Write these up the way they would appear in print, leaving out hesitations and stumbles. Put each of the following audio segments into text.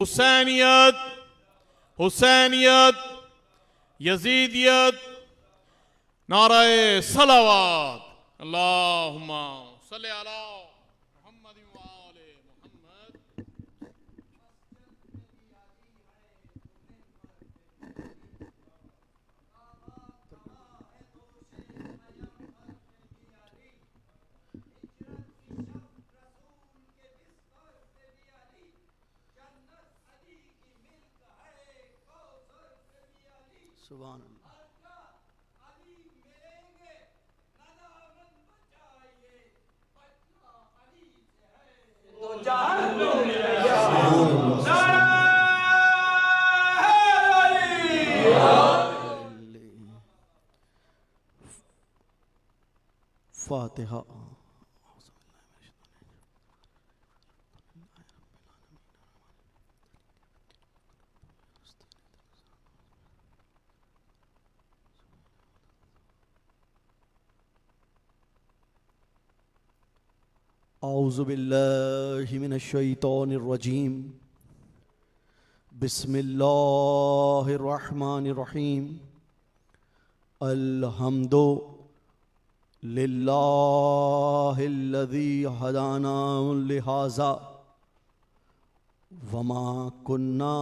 حسینیت، حسینیت، یزیدیت، نعرہ صلوات، اللہم صلی علی محمد وآل محمد۔ سبحان اللہ۔ فاتحہ۔ اعوذ باللہ من الشیطان الرجیم، بسم اللہ الرحمن الرحیم، الحمد للہ الذی ہدانا لہذا وما کننا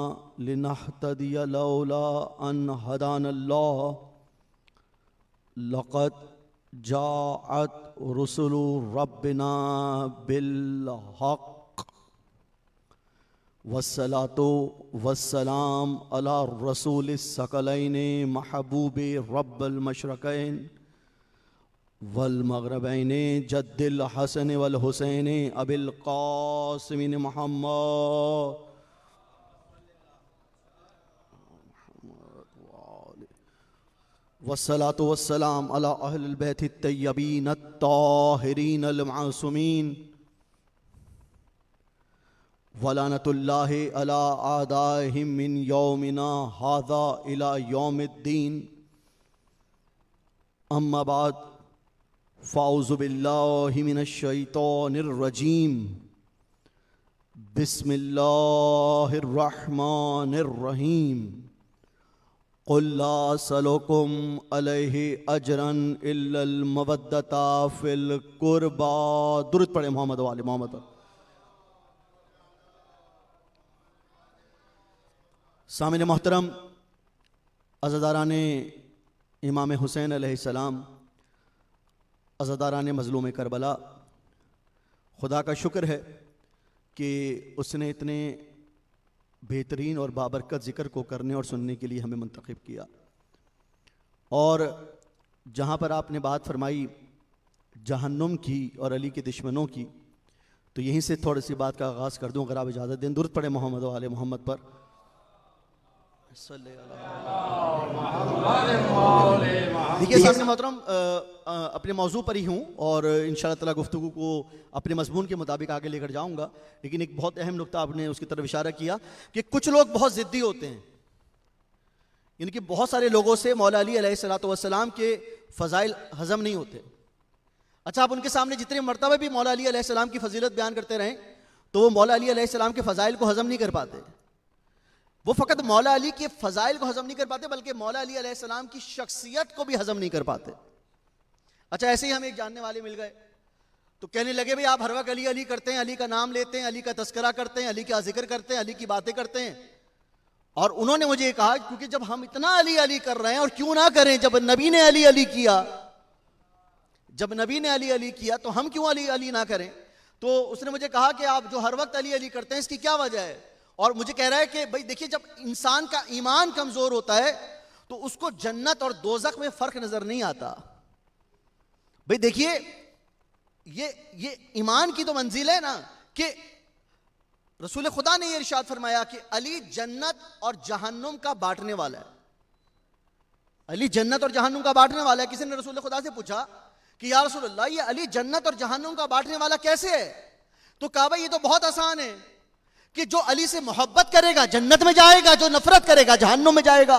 لنہتدی لولا ان ہدانا اللہ، لقد جاءت رسل ربنا بالحق، والصلاة والسلام على الرسول الثقلین محبوب رب المشرقین والمغربین جد الحسن والحسین ابی القاسم محمد والصلاة والسلام على أهل البيت الطيبين الطاهرين المعصومين، ولعنة الله على أعدائهم من يومنا هذا إلى يوم الدين، أما بعد فأعوذ بالله من الشيطان الرجيم، بسم الله الرحمن الرحيم، قل لا أسألكم عليه أجرا إلا المودة في القربى۔ درود پڑھیں محمد وآل محمد۔ سامعین محترم، عزاداران امام حسین علیہ السلام، عزاداران مظلوم کربلا، خدا کا شکر ہے کہ اس نے اتنے بہترین اور بابرکت ذکر کو کرنے اور سننے کے لیے ہمیں منتخب کیا، اور جہاں پر آپ نے بات فرمائی جہنم کی اور علی کے دشمنوں کی، تو یہیں سے تھوڑی سی بات کا آغاز کر دوں اگر آپ اجازت دیں۔ درود پڑھیں محمد و آل محمد پر۔ دیکھیے سامنے محترم، اپنے موضوع پر ہی ہوں اور انشاءاللہ تعالی گفتگو کو اپنے مضمون کے مطابق آگے لے کر جاؤں گا، لیکن ایک بہت اہم نقطہ آپ نے اس کی طرف اشارہ کیا کہ کچھ لوگ بہت ضدی ہوتے ہیں، یعنی کہ بہت سارے لوگوں سے مولا علی علیہ السلام کے فضائل ہضم نہیں ہوتے۔ اچھا، آپ ان کے سامنے جتنے مرتبہ بھی مولا علی علیہ السلام کی فضیلت بیان کرتے رہیں تو وہ مولا علی علیہ السلام کے فضائل کو ہضم نہیں کر پاتے۔ وہ فقط مولا علی کے فضائل کو ہضم نہیں کر پاتے بلکہ مولا علی علیہ السلام کی شخصیت کو بھی ہضم نہیں کر پاتے۔ اچھا، ایسے ہی ہمیں ایک جاننے والے مل گئے تو کہنے لگے بھئی آپ ہر وقت علی علی کرتے ہیں، علی کا نام لیتے ہیں، علی کا تذکرہ کرتے ہیں، علی کا ذکر کرتے ہیں، علی کی باتیں کرتے ہیں، اور انہوں نے مجھے یہ کہا کیونکہ جب ہم اتنا علی علی کر رہے ہیں، اور کیوں نہ کریں جب نبی نے علی علی کیا، جب نبی نے علی علی کیا تو ہم کیوں علی علی نہ کریں؟ تو اس نے مجھے کہا کہ آپ جو ہر وقت علی علی کرتے ہیں اس کی کیا وجہ ہے؟ اور مجھے کہہ رہا ہے کہ بھئی دیکھیے، جب انسان کا ایمان کمزور ہوتا ہے تو اس کو جنت اور دوزخ میں فرق نظر نہیں آتا۔ بھئی دیکھیے، یہ ایمان کی تو منزل ہے نا کہ رسول خدا نے یہ ارشاد فرمایا کہ علی جنت اور جہنم کا بانٹنے والا ہے۔ علی جنت اور جہنم کا بانٹنے والا ہے۔ کسی نے رسول خدا سے پوچھا کہ یا رسول اللہ، یہ علی جنت اور جہنم کا بانٹنے والا کیسے ہے؟ تو کہا بھئی یہ تو بہت آسان ہے کہ جو علی سے محبت کرے گا جنت میں جائے گا، جو نفرت کرے گا جہنم میں جائے گا۔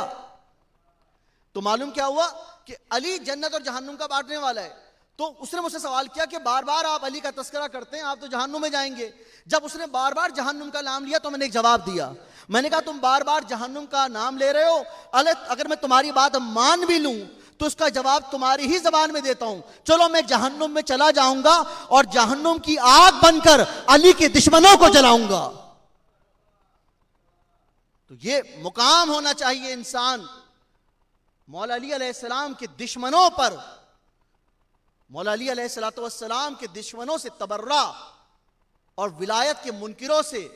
تو معلوم کیا ہوا کہ علی جنت اور جہنم کا بانٹنے والا ہے۔ تو اس نے مجھ سے سوال کیا کہ بار بار آپ علی کا تذکرہ کرتے ہیں، آپ تو جہنم میں جائیں گے۔ جب اس نے بار بار جہنم کا نام لیا تو میں نے ایک جواب دیا میں نے کہا تم بار بار جہنم کا نام لے رہے ہو، اگر میں تمہاری بات مان بھی لوں تو اس کا جواب تمہاری ہی زبان میں دیتا ہوں، چلو میں جہنم میں چلا جاؤں گا اور جہنم کی آگ بن کر علی کے دشمنوں کو جلاؤں گا۔ تو یہ مقام ہونا چاہیے انسان مولا علی علیہ السلام کے دشمنوں پر، مولا علی علیہ السلام کے دشمنوں سے تبرہ اور ولایت کے منکروں سے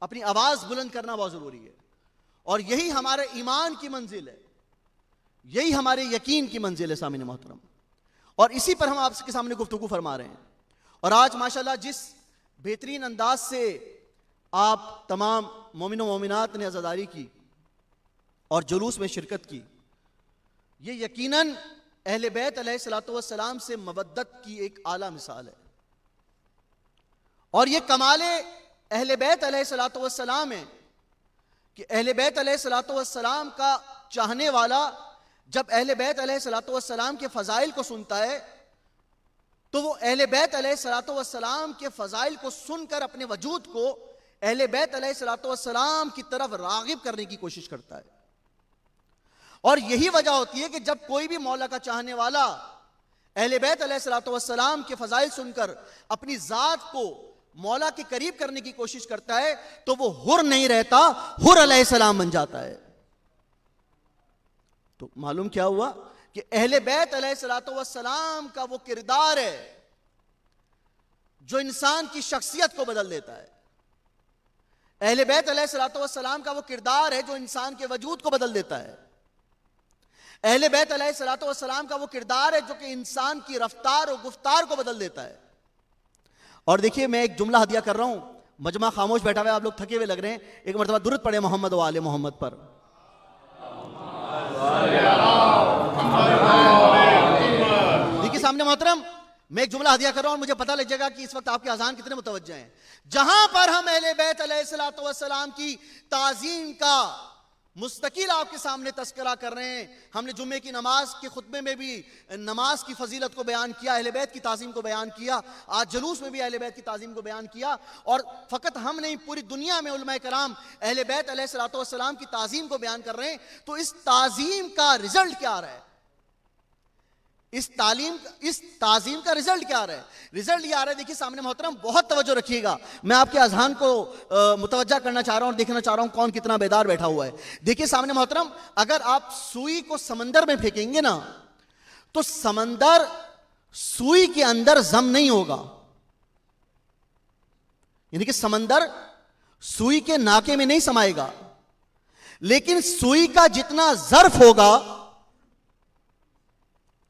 اپنی آواز بلند کرنا بہت ضروری ہے، اور یہی ہمارے ایمان کی منزل ہے، یہی ہمارے یقین کی منزل ہے سامعین محترم، اور اسی پر ہم آپ کے سامنے گفتگو فرما رہے ہیں۔ اور آج ماشاءاللہ جس بہترین انداز سے آپ تمام مومن و مومنات نے عزاداری کی اور جلوس میں شرکت کی، یہ یقیناً اہل بیت علیہ السلام سے مودت کی ایک اعلیٰ مثال ہے، اور یہ کمال اہل بیت علیہ السلام ہے کہ اہل بیت علیہ السلام کا چاہنے والا جب اہل بیت علیہ السلام کے فضائل کو سنتا ہے تو وہ اہل بیت علیہ السلام کے فضائل کو سن کر اپنے وجود کو اہل بیت علیہ السلام کی طرف راغب کرنے کی کوشش کرتا ہے، اور یہی وجہ ہوتی ہے کہ جب کوئی بھی مولا کا چاہنے والا اہل بیت علیہ السلام کے فضائل سن کر اپنی ذات کو مولا کے قریب کرنے کی کوشش کرتا ہے تو وہ حر نہیں رہتا، حر علیہ السلام بن جاتا ہے۔ تو معلوم کیا ہوا کہ اہل بیت علیہ السلام کا وہ کردار ہے جو انسان کی شخصیت کو بدل دیتا ہے، اہل بیت علیہ السلام کا وہ کردار ہے جو انسان کے وجود کو بدل دیتا ہے، اہل بیت علیہ السلام کا وہ کردار ہے جو کہ انسان کی رفتار و گفتار کو بدل دیتا ہے۔ اور دیکھیے میں ایک جملہ ہدیہ کر رہا ہوں، مجمع خاموش بیٹھا ہوا ہے، آپ لوگ تھکے ہوئے لگ رہے ہیں، ایک مرتبہ درود پڑھے محمد و آل محمد پر۔ دیکھیے سامنے محترم، میں ایک جملہ ہدیہ کر رہا ہوں اور مجھے پتہ لگ جائے گا کہ اس وقت آپ کے اذان کتنے متوجہ ہیں۔ جہاں پر ہم اہل بیت علیہ السلام کی تعظیم کا مستقل آپ کے سامنے تذکرہ کر رہے ہیں، ہم نے جمعے کی نماز کے خطبے میں بھی نماز کی فضیلت کو بیان کیا، اہل بیت کی تعظیم کو بیان کیا، آج جلوس میں بھی اہل بیت کی تعظیم کو بیان کیا، اور فقط ہم نہیں پوری دنیا میں علماء کرام اہل بیت علیہ السلام کی تعظیم کو بیان کر رہے ہیں۔ تو اس تعظیم کا رزلٹ کیا آ رہا ہے؟ اس تعظیم کا رزلٹ کیا آ رہا ہے؟ رزلٹ یہ آ رہا ہے، دیکھیے سامنے محترم بہت توجہ رکھیے گا، میں آپ کے اذہان کو متوجہ کرنا چاہ رہا ہوں اور دیکھنا چاہ رہا ہوں کون کتنا بیدار بیٹھا ہوا ہے۔ دیکھیے سامنے محترم، اگر آپ سوئی کو سمندر میں پھینکیں گے نا تو سمندر سوئی کے اندر ضم نہیں ہوگا، یعنی کہ سمندر سوئی کے ناکے میں نہیں سمائے گا، لیکن سوئی کا جتنا ظرف ہوگا،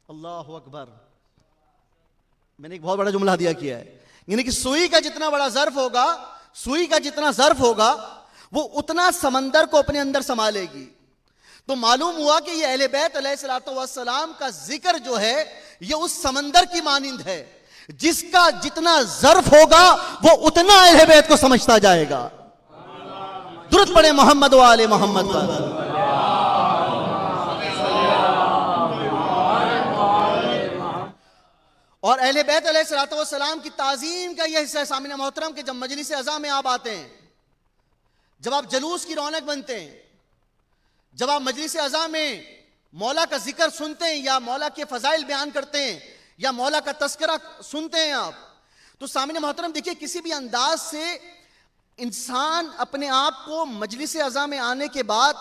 اللہ اکبر، میں نے ایک بہت بڑا جملہ دیا کیا ہے، یعنی کہ سوئی کا جتنا بڑا ظرف ہوگا، سوئی کا جتنا ظرف ہوگا وہ اتنا سمندر کو اپنے اندر سما لے گی۔ تو معلوم ہوا کہ یہ اہل بیت علیہ السلام کا ذکر جو ہے یہ اس سمندر کی مانند ہے، جس کا جتنا ظرف ہوگا وہ اتنا اہل بیت کو سمجھتا جائے گا۔ درود پڑھے محمد و آل محمد پر۔ اور اہل بیت علیہ السلام کی تعظیم کا یہ حصہ ہے سامعین محترم کہ جب مجلس اعزاء میں آپ آتے ہیں، جب آپ جلوس کی رونق بنتے ہیں، جب آپ مجلس اعزاء میں مولا کا ذکر سنتے ہیں یا مولا کے فضائل بیان کرتے ہیں یا مولا کا تذکرہ سنتے ہیں آپ، تو سامعین محترم دیکھیے کسی بھی انداز سے انسان اپنے آپ کو مجلس اعزاء میں آنے کے بعد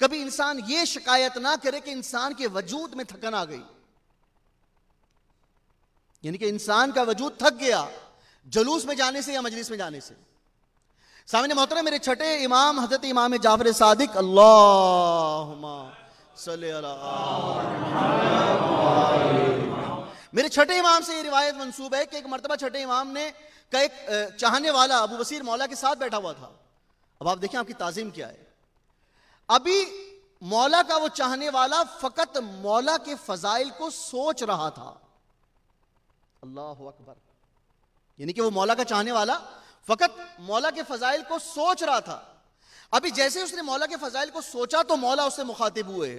کبھی انسان یہ شکایت نہ کرے کہ انسان کے وجود میں تھکن آ گئی، یعنی کہ انسان کا وجود تھک گیا جلوس میں جانے سے یا مجلس میں جانے سے۔ سامنے محترم میرے چھٹے امام حضرت امام جعفر صادق اللہم صلی اللہ، میرے چھٹے امام سے یہ روایت منسوب ہے کہ ایک مرتبہ چھٹے امام نے کا ایک چاہنے والا ابو بصیر مولا کے ساتھ بیٹھا ہوا تھا۔ اب آپ دیکھیں آپ کی تعظیم کیا ہے، ابھی مولا کا وہ چاہنے والا فقط مولا کے فضائل کو سوچ رہا تھا، اللہ اکبر، یعنی کہ وہ مولا کا چاہنے والا فقط مولا کے فضائل کو سوچ رہا تھا۔ ابھی جیسے اس نے مولا کے فضائل کو سوچا تو مولا اس سے مخاطب ہوئے۔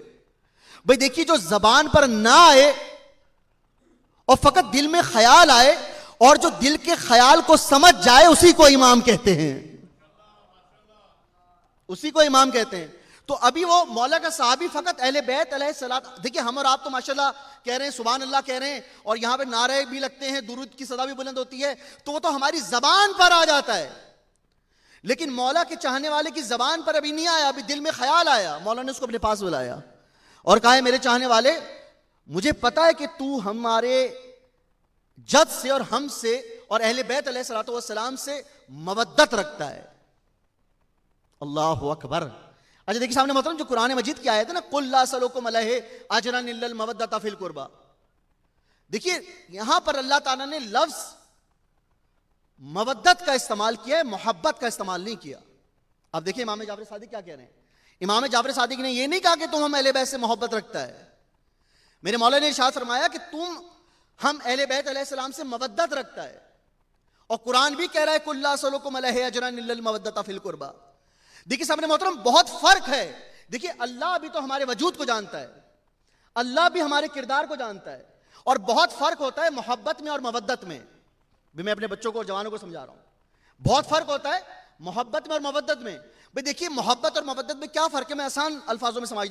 بھئی دیکھیے جو زبان پر نہ آئے اور فقط دل میں خیال آئے اور جو دل کے خیال کو سمجھ جائے اسی کو امام کہتے ہیں۔ اسی کو امام کہتے ہیں. تو ابھی وہ مولا کا صحابی فقط اہل بیت علیہ السلام. دیکھیے ہم اور آپ تو ماشاءاللہ کہہ رہے ہیں سبحان اللہ کہہ رہے ہیں اور یہاں پہ نعرے بھی لگتے ہیں, درود کی صدا بھی بلند ہوتی ہے, تو وہ تو ہماری زبان پر آ جاتا ہے. لیکن مولا کے چاہنے والے کی زبان پر ابھی نہیں آیا, ابھی دل میں خیال آیا. مولا نے اس کو اپنے پاس بلایا اور کہا ہے میرے چاہنے والے, مجھے پتا ہے کہ تو ہمارے جد سے اور ہم سے اور اہل بیت علیہ الصلوۃ والسلام سے مودت رکھتا ہے. اللہ اکبر. اچھا دیکھیے سامنے محترم, جو قرآن مجید کی آیت ہے نا, قل لا اسألکم علیہ اجرا الا المودۃ فی القربى, دیکھیے یہاں پر اللہ تعالیٰ نے لفظ مودت کا استعمال کیا ہے, محبت کا استعمال نہیں کیا. اب دیکھیے امام جعفر صادق کیا کہہ رہے ہیں. امام جعفر صادق نے یہ نہیں کہا کہ تم ہم اہل بیت سے محبت رکھتا ہے. میرے مولا نے ارشاد فرمایا کہ تم ہم اہل بیت علیہ السلام سے مودت رکھتا ہے, اور قرآن بھی کہہ رہا ہے قل لا اسألکم علیہ اجرا الا المودۃ فی القربى. دیکھیے سامنے محترم بہت فرق ہے. دیکھیے اللہ بھی تو ہمارے وجود کو جانتا ہے, اللہ بھی ہمارے کردار کو جانتا ہے, اور بہت فرق ہوتا ہے محبت میں اور مودت میں. بھی میں اپنے بچوں کو اور جوانوں کو سمجھا رہا ہوں, بہت فرق ہوتا ہے محبت میں اور مودت میں. بھئی دیکھیے محبت اور مودت میں کیا فرق ہے, میں آسان الفاظوں میں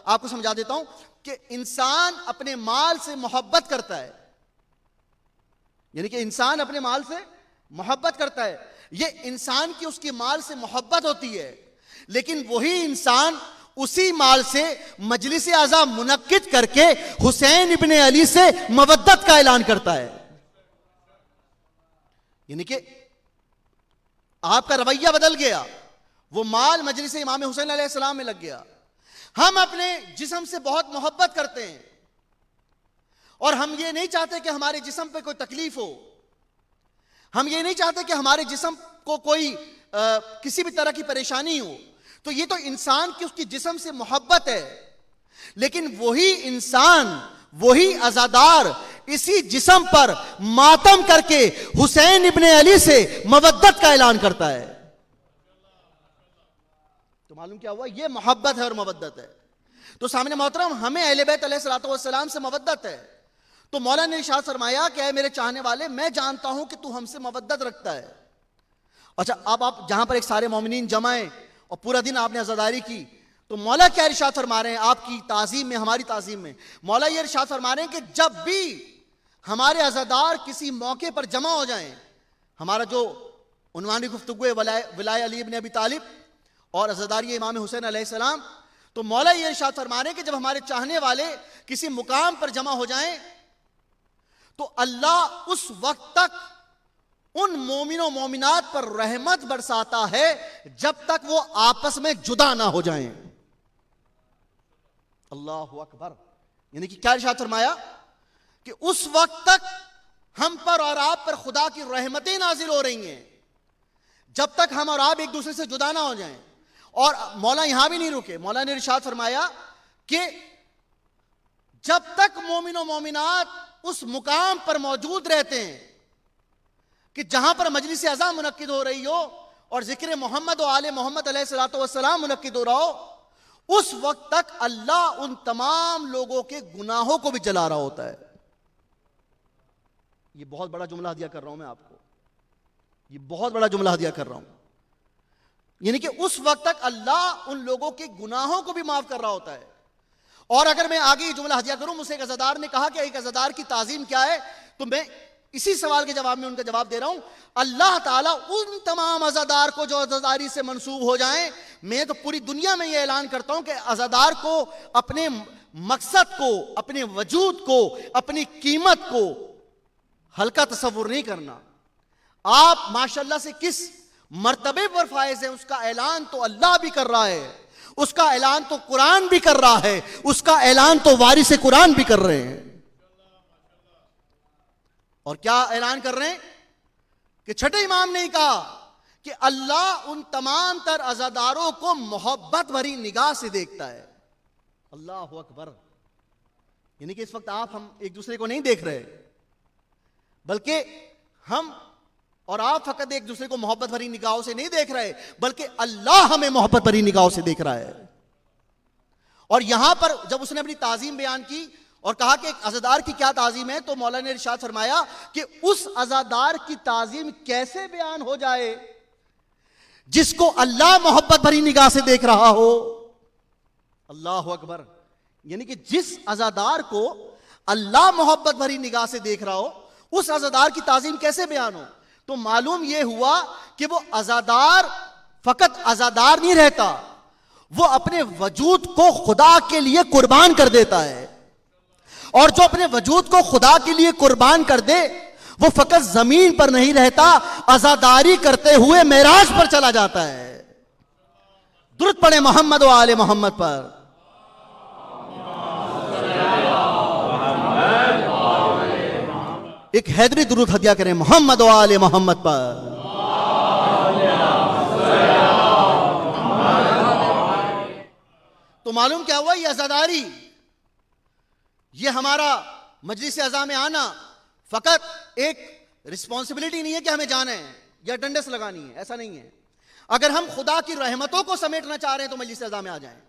آپ کو سمجھا دیتا ہوں کہ انسان اپنے مال سے محبت کرتا ہے, یعنی کہ انسان اپنے مال سے محبت کرتا ہے, یہ انسان کی اس کی مال سے محبت ہوتی ہے. لیکن وہی انسان اسی مال سے مجلس اعزا منعقد کر کے حسین ابن علی سے مودت کا اعلان کرتا ہے. یعنی کہ آپ کا رویہ بدل گیا, وہ مال مجلس امام حسین علیہ السلام میں لگ گیا. ہم اپنے جسم سے بہت محبت کرتے ہیں اور ہم یہ نہیں چاہتے کہ ہمارے جسم پہ کوئی تکلیف ہو, ہم یہ نہیں چاہتے کہ ہمارے جسم کو کوئی کسی بھی طرح کی پریشانی ہو. تو یہ تو انسان کی اس کی جسم سے محبت ہے. لیکن وہی انسان, وہی عزادار اسی جسم پر ماتم کر کے حسین ابن علی سے مودت کا اعلان کرتا ہے. تو معلوم کیا ہوا, یہ محبت ہے اور مودت ہے. تو سامنے محترم ہمیں اہل بیت علیہ الصلوۃ والسلام سے مودت ہے. تو مولا نے ارشاد فرمایا کہ اے میرے چاہنے والے, میں جانتا ہوں کہ تو ہم سے مودت رکھتا ہے. اچھا اب آپ جہاں پر ایک سارے مومنین جمع ہیں اور پورا دن آپ نے عزاداری کی, تو مولا کیا ارشاد فرما رہے ہیں آپ کی تعظیم میں, ہماری تعظیم میں؟ مولا یہ ارشاد فرما رہے ہیں کہ جب بھی ہمارے عزادار کسی موقع پر جمع ہو جائیں, ہمارا جو عنوانی گفتگو ہے ولائے علی ابن ابی طالب اور عزاداری امام حسین علیہ السلام, تو مولا یہ ارشاد فرما رہے ہیں کہ جب ہمارے چاہنے والے کسی مقام پر جمع ہو جائیں تو اللہ اس وقت تک ان مومن و مومنات پر رحمت برساتا ہے جب تک وہ آپس میں جدا نہ ہو جائیں. اللہ اکبر. یعنی کہ کیا ارشاد فرمایا کہ اس وقت تک ہم پر اور آپ پر خدا کی رحمتیں نازل ہو رہی ہیں جب تک ہم اور آپ ایک دوسرے سے جدا نہ ہو جائیں. اور مولا یہاں بھی نہیں رکے, مولا نے ارشاد فرمایا کہ جب تک مومن و مومنات اس مقام پر موجود رہتے ہیں کہ جہاں پر مجلس اعزا منعقد ہو رہی ہو اور ذکر محمد و آل محمد علیہ الصلوۃ والسلام منعقد ہو رہا ہو, اس وقت تک اللہ ان تمام لوگوں کے گناہوں کو بھی جلا رہا ہوتا ہے. یہ بہت بڑا جملہ ہدیہ کر رہا ہوں میں آپ کو, یہ بہت بڑا جملہ ہدیہ کر رہا ہوں. یعنی کہ اس وقت تک اللہ ان لوگوں کے گناہوں کو بھی معاف کر رہا ہوتا ہے. اور اگر میں آگے یہ جملہ ہدیہ کروں, مجھ سے ایک عزادار نے کہا کہ ایک عزادار کی تعظیم کیا ہے, تو میں اسی سوال کے جواب میں ان کا جواب دے رہا ہوں. اللہ تعالیٰ ان تمام عزادار کو جو عزاداری سے منسوب ہو جائیں, میں تو پوری دنیا میں یہ اعلان کرتا ہوں کہ عزادار کو اپنے مقصد کو, اپنے وجود کو, اپنی قیمت کو ہلکا تصور نہیں کرنا. آپ ماشاءاللہ سے کس مرتبے پر فائز ہیں اس کا اعلان تو اللہ بھی کر رہا ہے, اس کا اعلان تو قرآن بھی کر رہا ہے, اس کا اعلان تو وارث قرآن بھی کر رہے ہیں. اور کیا اعلان کر رہے ہیں کہ چھٹے امام نے کہا کہ اللہ ان تمام تر عزاداروں کو محبت بھری نگاہ سے دیکھتا ہے. اللہ اکبر. یعنی کہ اس وقت ہم ایک دوسرے کو نہیں دیکھ رہے, بلکہ ہم اور آپ فقط ایک دوسرے کو محبت بھری نگاہوں سے نہیں دیکھ رہے, بلکہ اللہ ہمیں محبت بھری نگاہوں سے دیکھ رہا ہے. اور یہاں پر جب اس نے اپنی تعظیم بیان کی اور کہا کہ ایک عزادار کی کیا تعظیم ہے, تو مولا نے ارشاد فرمایا کہ اس عزادار کی تعظیم کیسے بیان ہو جائے جس کو اللہ محبت بھری نگاہ سے دیکھ رہا ہو. اللہ اکبر. یعنی کہ جس عزادار کو اللہ محبت بھری نگاہ سے دیکھ رہا ہو, اس عزادار کی تعظیم کیسے بیان ہو؟ تو معلوم یہ ہوا کہ وہ عزادار فقط عزادار نہیں رہتا, وہ اپنے وجود کو خدا کے لیے قربان کر دیتا ہے. اور جو اپنے وجود کو خدا کے لیے قربان کر دے وہ فقط زمین پر نہیں رہتا, عزاداری کرتے ہوئے معراج پر چلا جاتا ہے. درود پڑھیں محمد و آل محمد پر. ایک حیدری درود ہدیہ کریں محمد و آل محمد پر. تو معلوم کیا ہوا, یہ عزاداری, یہ ہمارا مجلس اعزاء میں آنا فقط ایک رسپانسبلٹی نہیں ہے کہ ہمیں جانا ہے یا اٹینڈنس لگانی ہے, ایسا نہیں ہے. اگر ہم خدا کی رحمتوں کو سمیٹنا چاہ رہے ہیں تو مجلس اعزاء میں آ جائیں.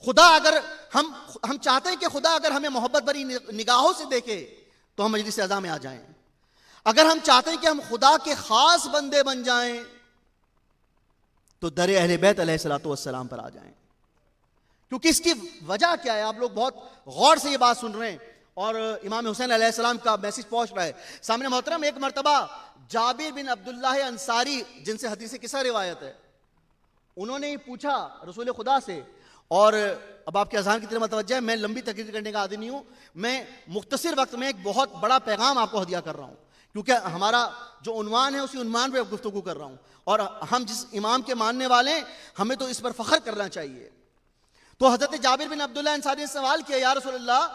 خدا اگر ہم چاہتے ہیں کہ خدا اگر ہمیں محبت بھری نگاہوں سے دیکھے تو ہم مجلس اعزاء میں آ جائیں. اگر ہم چاہتے ہیں کہ ہم خدا کے خاص بندے بن جائیں تو در اہل بیت علیہ الصلوۃ والسلام پر آ جائیں. کیونکہ اس کی وجہ کیا ہے, آپ لوگ بہت غور سے یہ بات سن رہے ہیں اور امام حسین علیہ السلام کا میسج پہنچ رہا ہے. سامنے محترم, ایک مرتبہ جابر بن عبداللہ انصاری, جن سے حدیث قصہ روایت ہے, انہوں نے پوچھا رسول خدا سے, اور اب آپ کے اذہان کی طرف متوجہ ہے, میں لمبی تقریر کرنے کا عادی نہیں ہوں, میں مختصر وقت میں ایک بہت بڑا پیغام آپ کو ہدیہ کر رہا ہوں, کیونکہ ہمارا جو عنوان ہے اسی عنوان پہ گفتگو کر رہا ہوں, اور ہم جس امام کے ماننے والے ہیں ہمیں تو اس پر فخر کرنا چاہیے. تو حضرت جابر بن عبداللہ انصاری نے سوال کیا, یا رسول اللہ,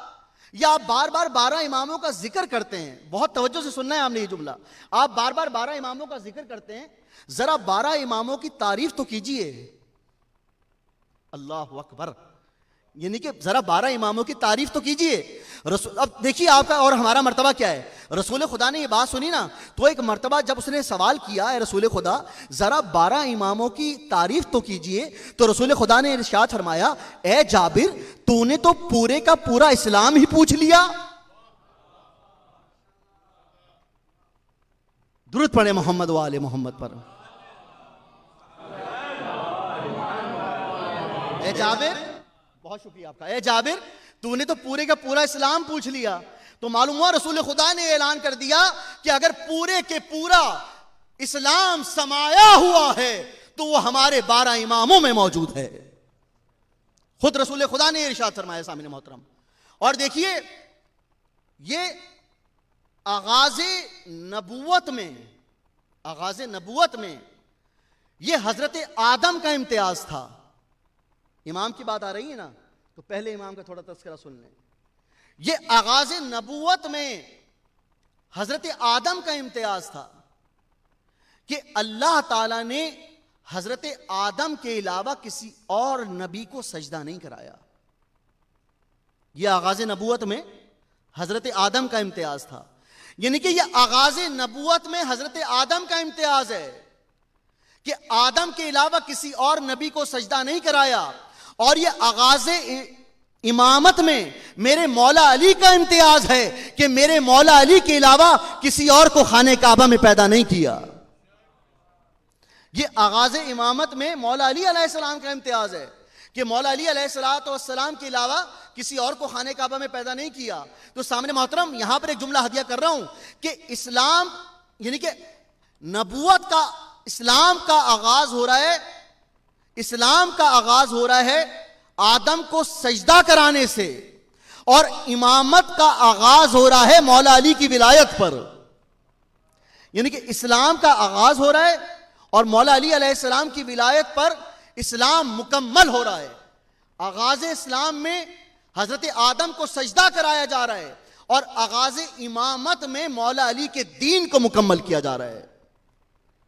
یا آپ بار بار 12 اماموں کا ذکر کرتے ہیں, بہت توجہ سے سننا ہے آپ نے یہ جملہ, آپ بار بار 12 اماموں کا ذکر کرتے ہیں, ذرا 12 اماموں کی تعریف تو کیجئے. اللہ اکبر. یعنی کہ ذرا 12 اماموں کی تعریف تو کیجئے. اب دیکھیے آپ کا اور ہمارا مرتبہ کیا ہے. رسول خدا نے یہ بات سنی نا, تو ایک مرتبہ جب اس نے سوال کیا, اے رسول خدا ذرا 12 اماموں کی تعریف تو کیجئے, تو رسول خدا نے ارشاد فرمایا, اے جابر تو نے تو پورے کا پورا اسلام ہی پوچھ لیا. درود پڑھیں محمد و آل محمد پر. اے جابر, بہت شکریہ آپ کا, اے جابر تو نے تو پورے کا پورا اسلام پوچھ لیا. تو معلوم ہوا رسول خدا نے اعلان کر دیا کہ اگر پورے کے پورا اسلام سمایا ہوا ہے تو وہ ہمارے 12 اماموں میں موجود ہے. خود رسول خدا نے ارشاد فرمایا سامنے محترم. اور دیکھیے, یہ آغاز نبوت میں یہ حضرت آدم کا امتیاز تھا. امام کی بات آ رہی ہے نا, تو پہلے امام کا تھوڑا تذکرہ سن لیں. یہ آغاز نبوت میں حضرت آدم کا امتیاز تھا کہ اللہ تعالیٰ نے حضرت آدم کے علاوہ کسی اور نبی کو سجدہ نہیں کرایا. یہ آغاز نبوت میں حضرت آدم کا امتیاز تھا. یعنی کہ یہ آغاز نبوت میں حضرت آدم کا امتیاز ہے کہ آدم کے علاوہ کسی اور نبی کو سجدہ نہیں کرایا. اور یہ آغاز امامت میں میرے مولا علی کا امتیاز ہے کہ میرے مولا علی کے علاوہ کسی اور کو خانہ کعبہ میں پیدا نہیں کیا. یہ آغاز امامت میں مولا علی علیہ السلام کا امتیاز ہے کہ مولا علی علیہ السلام کے علاوہ کسی اور کو خانہ کعبہ میں پیدا نہیں کیا. تو سامنے محترم, یہاں پر ایک جملہ ہدیہ کر رہا ہوں کہ اسلام یعنی کہ نبوت کا اسلام کا آغاز ہو رہا ہے آدم کو سجدہ کرانے سے, اور امامت کا آغاز ہو رہا ہے مولا علی کی ولایت پر. یعنی کہ اسلام کا آغاز ہو رہا ہے اور مولا علی علیہ السلام کی ولایت پر اسلام مکمل ہو رہا ہے. آغاز اسلام میں حضرت آدم کو سجدہ کرایا جا رہا ہے اور آغاز امامت میں مولا علی کے دین کو مکمل کیا جا رہا ہے.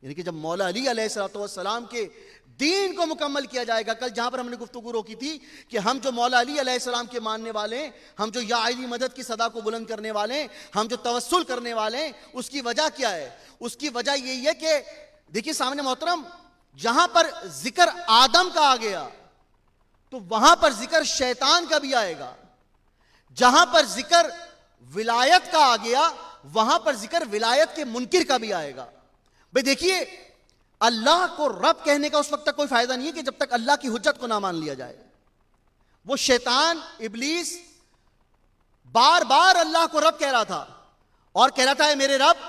یعنی کہ جب مولا علی علیہ السلام کے دین کو مکمل کیا جائے گا. کل جہاں پر ہم نے گفتگو روکی تھی کہ ہم جو مولا علی علیہ السلام کے ماننے والے ہیں, ہم جو یا علی مدد کی صدا کو بلند کرنے والے ہیں, ہم جو توسل کرنے والے ہیں, اس کی وجہ کیا ہے؟ اس کی وجہ یہی ہے کہ دیکھیے سامنے محترم, جہاں پر ذکر آدم کا آ گیا تو وہاں پر ذکر شیطان کا بھی آئے گا. جہاں پر ذکر ولایت کا آ گیا وہاں پر ذکر ولایت کے منکر کا بھی آئے گا. بھئی دیکھیے, اللہ کو رب کہنے کا اس وقت تک کوئی فائدہ نہیں ہے کہ جب تک اللہ کی حجت کو نہ مان لیا جائے. وہ شیطان ابلیس بار بار اللہ کو رب کہہ رہا تھا اور کہہ رہا تھا اے میرے رب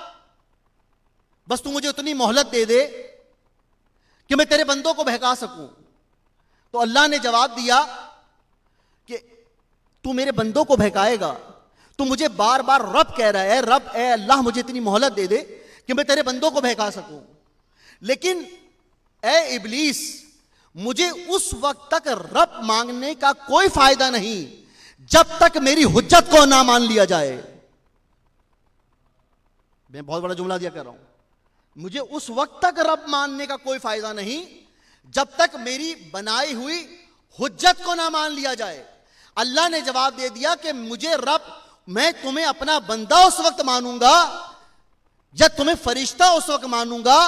بس تو مجھے اتنی مہلت دے دے کہ میں تیرے بندوں کو بہکا سکوں. تو اللہ نے جواب دیا کہ تو میرے بندوں کو بہکائے گا, تو مجھے بار بار رب کہہ رہا ہے, رب اے اللہ مجھے اتنی مہلت دے دے کہ میں تیرے بندوں کو بہکا سکوں. لیکن اے ابلیس مجھے اس وقت تک رب مانگنے کا کوئی فائدہ نہیں جب تک میری حجت کو نہ مان لیا جائے. میں بہت بڑا جملہ دیا کر رہا ہوں. مجھے اس وقت تک رب ماننے کا کوئی فائدہ نہیں جب تک میری بنائی ہوئی حجت کو نہ مان لیا جائے. اللہ نے جواب دے دیا کہ مجھے رب, میں تمہیں اپنا بندہ اس وقت مانوں گا یا تمہیں فرشتہ اس وقت مانوں گا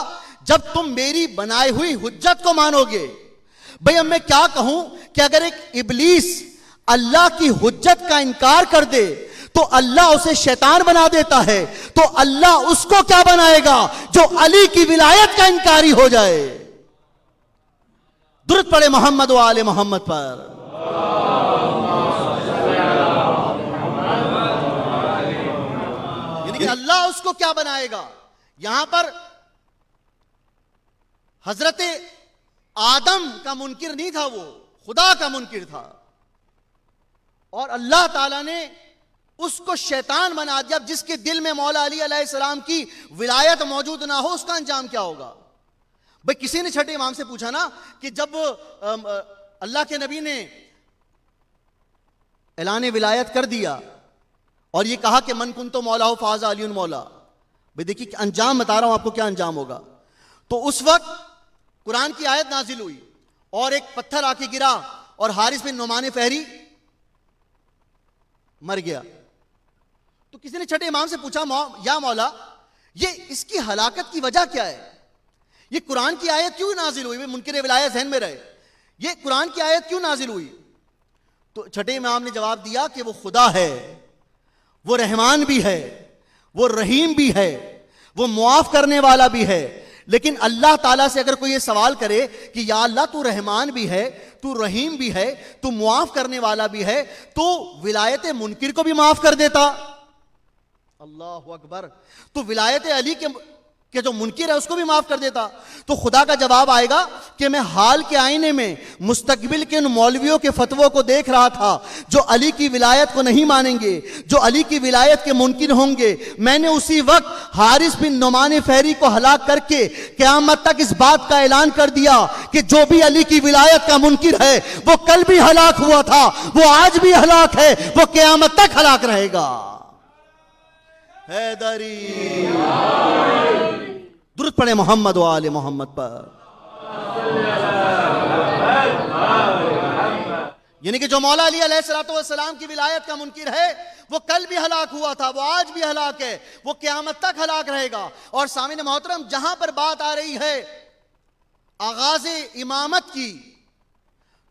جب تم میری بنائی ہوئی حجت کو مانو گے. بھئی اب میں کیا کہوں کہ اگر ایک ابلیس اللہ کی حجت کا انکار کر دے تو اللہ اسے شیطان بنا دیتا ہے, تو اللہ اس کو کیا بنائے گا جو علی کی ولایت کا انکاری ہو جائے. درود پڑھے محمد و آل محمد پر. یعنی کہ اللہ اس کو کیا بنائے گا. یہاں پر حضرت آدم کا منکر نہیں تھا, وہ خدا کا منکر تھا, اور اللہ تعالیٰ نے اس کو شیطان بنا دیا. جس کے دل میں مولا علی علیہ السلام کی ولایت موجود نہ ہو اس کا انجام کیا ہوگا. بھئی کسی نے چھٹے امام سے پوچھا نا کہ جب اللہ کے نبی نے اعلان ولایت کر دیا اور یہ کہا کہ من کنتو مولا ہو فاز علی مولا, بھئی دیکھیے انجام بتا رہا ہوں آپ کو کیا انجام ہوگا. تو اس وقت قرآن کی آیت نازل ہوئی اور ایک پتھر آ کے گرا اور حارث بن نعمان فہری مر گیا. تو کسی نے چھٹے امام سے پوچھا یا مولا یہ اس کی ہلاکت کی وجہ کیا ہے, یہ قرآن کی آیت کیوں نازل ہوئی. منکر ولایت ذہن میں رہے, یہ قرآن کی آیت کیوں نازل ہوئی. تو چھٹے امام نے جواب دیا کہ وہ خدا ہے, وہ رحمان بھی ہے, وہ رحیم بھی ہے, وہ معاف کرنے والا بھی ہے. لیکن اللہ تعالیٰ سے اگر کوئی یہ سوال کرے کہ یا اللہ تو رحمان بھی ہے, تو رحیم بھی ہے, تو معاف کرنے والا بھی ہے, تو ولایت منکر کو بھی معاف کر دیتا. اللہ اکبر. تو ولایت علی کہ جو منکر ہے اس کو بھی معاف کر دیتا. تو خدا کا جواب آئے گا کہ میں حال کے آئینے میں مستقبل کے ان مولویوں کے فتووں کو دیکھ رہا تھا جو علی کی ولایت کو نہیں مانیں گے, جو علی کی ولایت کے منکر ہوں گے. میں نے اسی وقت حارث بن نعمان فہری کو ہلاک کر کے قیامت تک اس بات کا اعلان کر دیا کہ جو بھی علی کی ولایت کا منکر ہے وہ کل بھی ہلاک ہوا تھا, وہ آج بھی ہلاک ہے, وہ قیامت تک ہلاک رہے گا. حیدری. درود پڑھے محمد و آل محمد پر. یعنی کہ جو مولا علی علیہ السلام کی ولایت کا منکر ہے وہ کل بھی ہلاک ہوا تھا, وہ آج بھی ہلاک ہے, وہ قیامت تک ہلاک رہے گا. اور سامعین محترم جہاں پر بات آ رہی ہے آغاز امامت کی,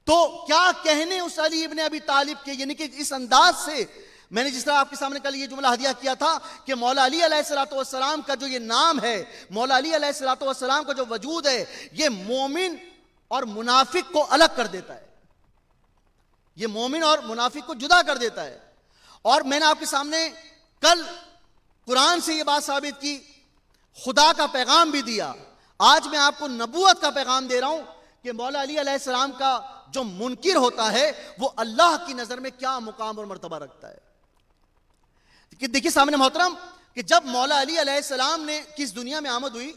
تو کیا کہنے اس علی ابن ابی طالب کے. یعنی کہ اس انداز سے میں نے جس طرح آپ کے سامنے کل یہ جملہ ہدیہ کیا تھا کہ مولا علی علیہ السلام کا جو یہ نام ہے, مولا علی علیہ السلام کا جو وجود ہے, یہ مومن اور منافق کو الگ کر دیتا ہے, یہ مومن اور منافق کو جدا کر دیتا ہے. اور میں نے آپ کے سامنے کل قرآن سے یہ بات ثابت کی, خدا کا پیغام بھی دیا. آج میں آپ کو نبوت کا پیغام دے رہا ہوں کہ مولا علی علیہ السلام کا جو منکر ہوتا ہے وہ اللہ کی نظر میں کیا مقام اور مرتبہ رکھتا ہے. کہ دیکھیے سامنے محترم کہ جب مولا علی علیہ السلام نے کس دنیا میں آمد ہوئی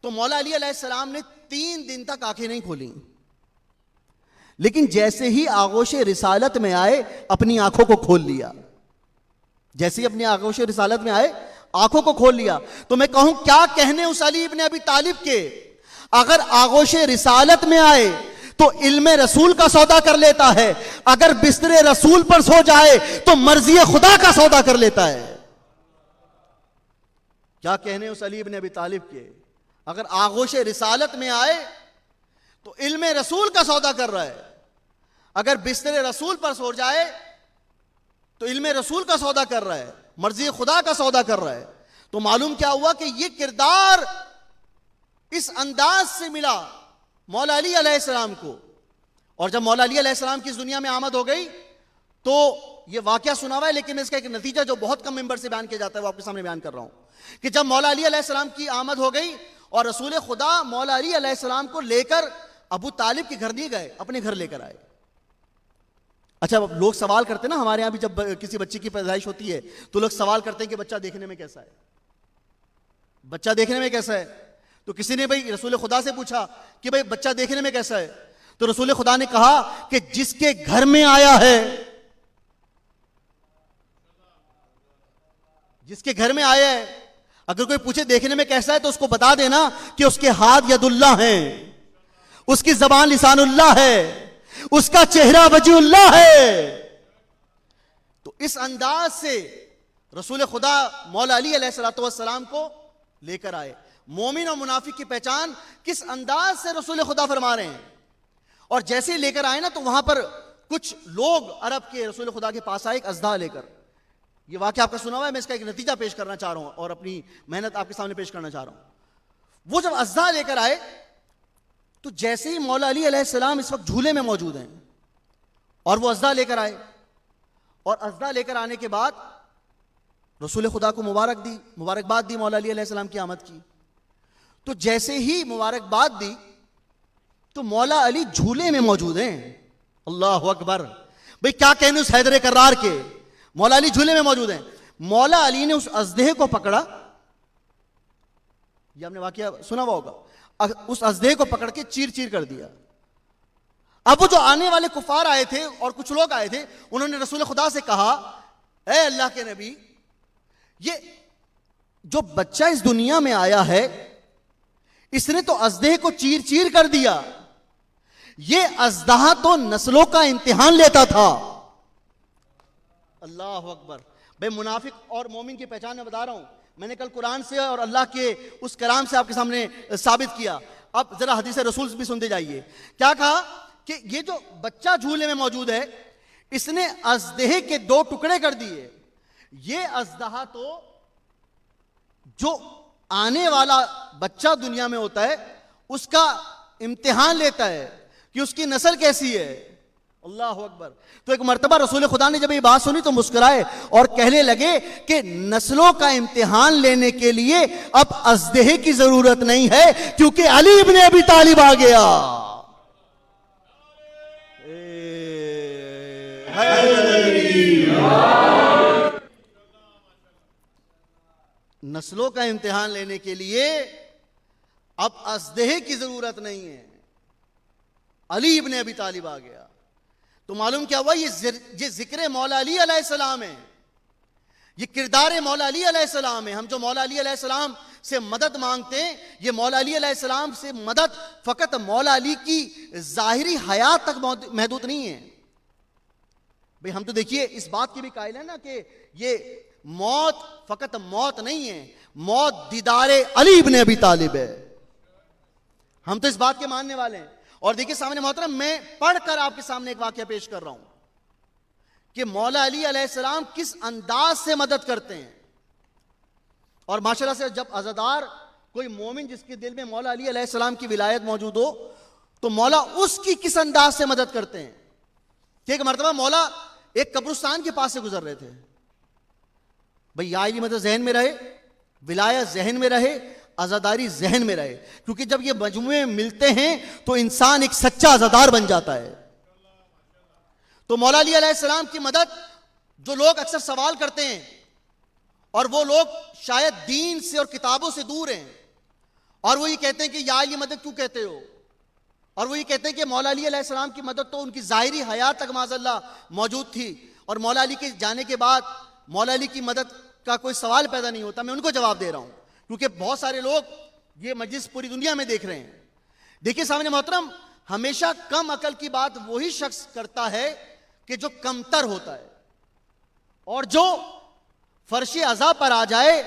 تو مولا علی علیہ السلام نے 3 دن تک آنکھیں نہیں کھولیں, لیکن جیسے ہی آغوش رسالت میں آئے اپنی آنکھوں کو کھول لیا. جیسے ہی اپنی آغوش رسالت میں آئے آنکھوں کو کھول لیا. تو میں کہوں کیا کہنے اس علی ابن ابی طالب کے, اگر آغوش رسالت میں آئے تو علم رسول کا سودا کر لیتا ہے, اگر بستر رسول پر سو جائے تو مرضی خدا کا سودا کر لیتا ہے. کیا کہنے اس علی ابن ابی طالب کے, اگر آغوش رسالت میں آئے تو علم رسول کا سودا کر رہا ہے, اگر بستر رسول پر سو جائے تو علم رسول کا سودا کر رہا ہے, مرضی خدا کا سودا کر رہا ہے. تو معلوم کیا ہوا کہ یہ کردار اس انداز سے ملا مولا علی علیہ السلام کو. اور جب مولا علی علیہ السلام کی اس دنیا میں آمد ہو گئی تو یہ واقعہ سنا ہوا ہے، لیکن اس کا ایک نتیجہ جو بہت کم ممبر سے بیان کیا جاتا ہے وہ آپ کے سامنے بیان کر رہا ہوں کہ جب مولا علی علیہ السلام کی آمد ہو گئی اور رسول خدا مولا علی علیہ السلام کو لے کر ابو طالب کے گھر نہیں گئے، اپنے گھر لے کر آئے. اچھا لوگ سوال کرتے ہیں نا، ہمارے یہاں بھی جب کسی بچے کی پیدائش ہوتی ہے تو لوگ سوال کرتے ہیں کہ بچہ دیکھنے میں کیسا ہے، بچہ دیکھنے میں کیسا ہے. تو کسی نے بھائی رسول خدا سے پوچھا کہ بھائی بچہ دیکھنے میں کیسا ہے، تو رسول خدا نے کہا کہ جس کے گھر میں آیا ہے، جس کے گھر میں آیا ہے، اگر کوئی پوچھے دیکھنے میں کیسا ہے تو اس کو بتا دینا کہ اس کے ہاتھ ید اللہ ہیں، اس کی زبان لسان اللہ ہے، اس کا چہرہ وجہ اللہ ہے. تو اس انداز سے رسول خدا مولا علی علیہ السلام کو لے کر آئے. مومن اور منافق کی پہچان کس انداز سے رسول خدا فرما رہے ہیں. اور جیسے لے کر آئے نا تو وہاں پر کچھ لوگ عرب کے رسول خدا کے پاس آئے ایک اژدھا لے کر. یہ واقعہ آپ کا سنا ہوا ہے، میں اس کا ایک نتیجہ پیش کرنا چاہ رہا ہوں اور اپنی محنت آپ کے سامنے پیش کرنا چاہ رہا ہوں. وہ جب اژدھا لے کر آئے تو جیسے ہی مولا علی علیہ السلام اس وقت جھولے میں موجود ہیں اور وہ اژدھا لے کر آئے، اور اژدھا لے کر آنے کے بعد رسول خدا کو مبارکباد دی مولا علی علیہ السلام کی آمد کی. تو جیسے ہی مبارکباد دی تو مولا علی جھولے میں موجود ہیں. اللہ اکبر. بھئی کیا کہنے اس حیدر کرار کے، مولا علی جھولے میں موجود ہیں. مولا علی نے اس اژدھے کو پکڑا، یہ ہم نے واقعہ سنا ہوا ہوگا، اس اژدھے کو پکڑ کے چیر چیر کر دیا. اب وہ جو آنے والے کفار آئے تھے اور کچھ لوگ آئے تھے، انہوں نے رسول خدا سے کہا اے اللہ کے نبی، یہ جو بچہ اس دنیا میں آیا ہے اس نے تو اژدھے کو چیر چیر کر دیا، یہ اژدہا تو نسلوں کا امتحان لیتا تھا. اللہ اکبر. بھائی منافق اور مومن کی پہچان میں بتا رہا ہوں، میں نے کل قرآن سے اور اللہ کے اس کلام سے آپ کے سامنے ثابت کیا. اب ذرا حدیث رسول بھی سنتے جائیے. کیا کہا کہ یہ جو بچہ جھولے میں موجود ہے اس نے اژدہے کے 2 ٹکڑے کر دیے. یہ اژدہا تو جو آنے والا بچہ دنیا میں ہوتا ہے اس کا امتحان لیتا ہے کہ اس کی نسل کیسی ہے. اللہ اکبر. تو ایک مرتبہ رسول خدا نے جب یہ بات سنی تو مسکرائے اور کہنے لگے کہ نسلوں کا امتحان لینے کے لیے اب اژدہے کی ضرورت نہیں ہے کیونکہ علی ابن ابی طالب آ گیا. نسلوں کا امتحان لینے کے لیے اب اژدہے کی ضرورت نہیں ہے، علی ابن ابی طالب آ گیا. تو معلوم کیا ہوا، یہ ذکر مولا علی علیہ السلام ہے، یہ کردار مولا علی علیہ السلام ہے. ہم جو مولا علی علیہ السلام سے مدد مانگتے ہیں، یہ مولا علی علیہ السلام سے مدد فقط مولا علی کی ظاہری حیات تک محدود نہیں ہے. بھئی ہم تو دیکھیے اس بات کی بھی قائل ہیں نا کہ یہ موت فقط موت نہیں ہے، موت دیدار علی ابن ابی طالب ہے. ہم تو اس بات کے ماننے والے ہیں. اور دیکھیے سامنے محترم، میں پڑھ کر آپ کے سامنے ایک واقعہ پیش کر رہا ہوں کہ مولا علی علیہ السلام کس انداز سے مدد کرتے ہیں. اور ماشاءاللہ سے جب عزادار کوئی مومن جس کے دل میں مولا علی علیہ السلام کی ولایت موجود ہو تو مولا اس کی کس انداز سے مدد کرتے ہیں. کہ ایک مرتبہ مولا ایک قبرستان کے پاس سے گزر رہے تھے. بھئی یا علی مدد ذہن میں رہے، ولایت ذہن میں رہے، عزاداری ذہن میں رہے، کیونکہ جب یہ مجموعے ملتے ہیں تو انسان ایک سچا عزادار بن جاتا ہے. تو مولا علی علیہ السلام کی مدد جو لوگ اکثر سوال کرتے ہیں اور وہ لوگ شاید دین سے اور کتابوں سے دور ہیں اور وہ یہ کہتے ہیں کہ یا علی مدد کیوں کہتے ہو، اور وہ یہ کہتے ہیں کہ مولا علی علیہ السلام کی مدد تو ان کی ظاہری حیات تک معاذ اللہ موجود تھی اور مولا علی کے جانے کے بعد مولا علی کی مدد کا کوئی سوال پیدا نہیں ہوتا. میں ان کو جواب دے رہا ہوں کیونکہ بہت سارے لوگ یہ مجلس پوری دنیا میں دیکھ رہے ہیں. دیکھیے سامنے محترم، ہمیشہ کم عقل کی بات وہی شخص کرتا ہے کہ جو کمتر ہوتا ہے، اور جو فرش عزا پر آ جائے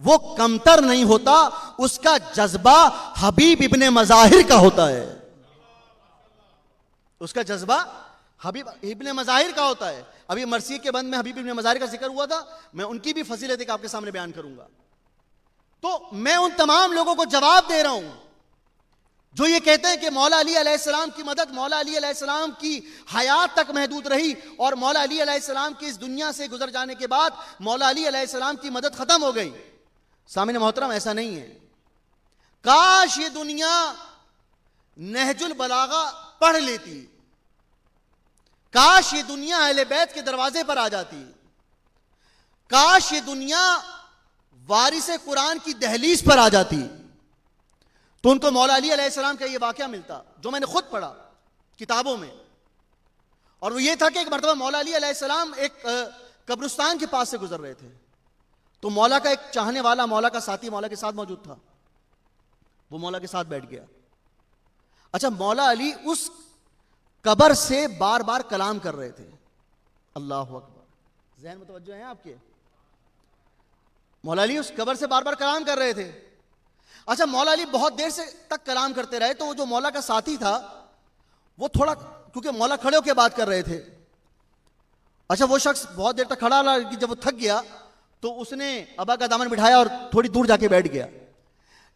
وہ کمتر نہیں ہوتا، اس کا جذبہ حبیب ابن مظاہر کا ہوتا ہے. اس کا جذبہ حبیب ابن مظاہر کا ہوتا ہے. ابھی مرثیے کے بند میں حبیب ابن مظاہر کا ذکر ہوا تھا، میں ان کی بھی فضیلت ایک آپ کے سامنے بیان کروں گا. تو میں ان تمام لوگوں کو جواب دے رہا ہوں جو یہ کہتے ہیں کہ مولا علی علیہ السلام کی مدد مولا علی علیہ السلام کی حیات تک محدود رہی اور مولا علی علیہ السلام کی اس دنیا سے گزر جانے کے بعد مولا علی علیہ السلام کی مدد ختم ہو گئی. سامعین محترم ایسا نہیں ہے. کاش یہ دنیا نہج البلاغہ پڑھ لیتی, کاش یہ دنیا اہل بیت کے دروازے پر آ جاتی, کاش یہ دنیا وارث قرآن کی دہلیز پر آ جاتی, تو ان کو مولا علی علیہ السلام کا یہ واقعہ ملتا جو میں نے خود پڑھا کتابوں میں. اور وہ یہ تھا کہ ایک مرتبہ مولا علی علیہ السلام ایک قبرستان کے پاس سے گزر رہے تھے, تو مولا کا ایک چاہنے والا, مولا کا ساتھی مولا کے ساتھ موجود تھا, وہ مولا کے ساتھ بیٹھ گیا. اچھا, مولا علی اس قبر سے بار بار کلام کر رہے تھے. اللہ اکبر, ذہن متوجہ ہیں آپ کے؟ مولا علی اس قبر سے بار بار کلام کر رہے تھے. اچھا, مولا علی بہت دیر سے تک کلام کرتے رہے, تو وہ جو مولا کا ساتھی تھا وہ تھوڑا, کیونکہ مولا کھڑے ہو کے بات کر رہے تھے, اچھا وہ شخص بہت دیر تک کھڑا رہا, جب وہ تھک گیا تو اس نے ابا کا دامن بٹھایا اور تھوڑی دور جا کے بیٹھ گیا.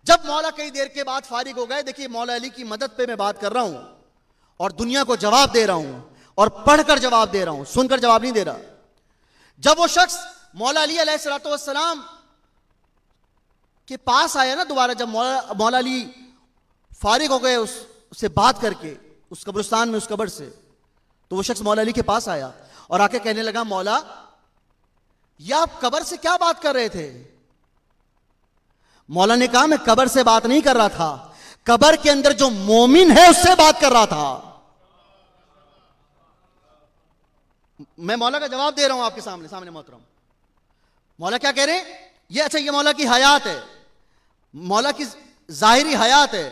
جب مولا کئی دیر کے بعد فارغ ہو گئے, دیکھیے مولا علی کی مدد پہ میں بات کر رہا ہوں اور دنیا کو جواب دے رہا ہوں اور پڑھ کر جواب دے رہا ہوں, سن کر جواب نہیں دے رہا. جب وہ شخص مولا علی علیہ السلام کے پاس آیا نا دوبارہ, جب مولا علی فارغ ہو گئے اس سے بات کر کے اس قبرستان میں, اس قبر سے, تو وہ شخص مولا علی کے پاس آیا اور آ کے کہنے لگا, مولا یہ آپ قبر سے کیا بات کر رہے تھے؟ مولا نے کہا, میں قبر سے بات نہیں کر رہا تھا, قبر کے اندر جو مومن ہے اس سے بات کر رہا تھا. میں مولا کا جواب دے رہا ہوں آپ کے سامنے محترم. مولا کیا کہہ رہے ہیں؟ یہ اچھا, یہ مولا کی حیات ہے, مولا کی ظاہری حیات ہے.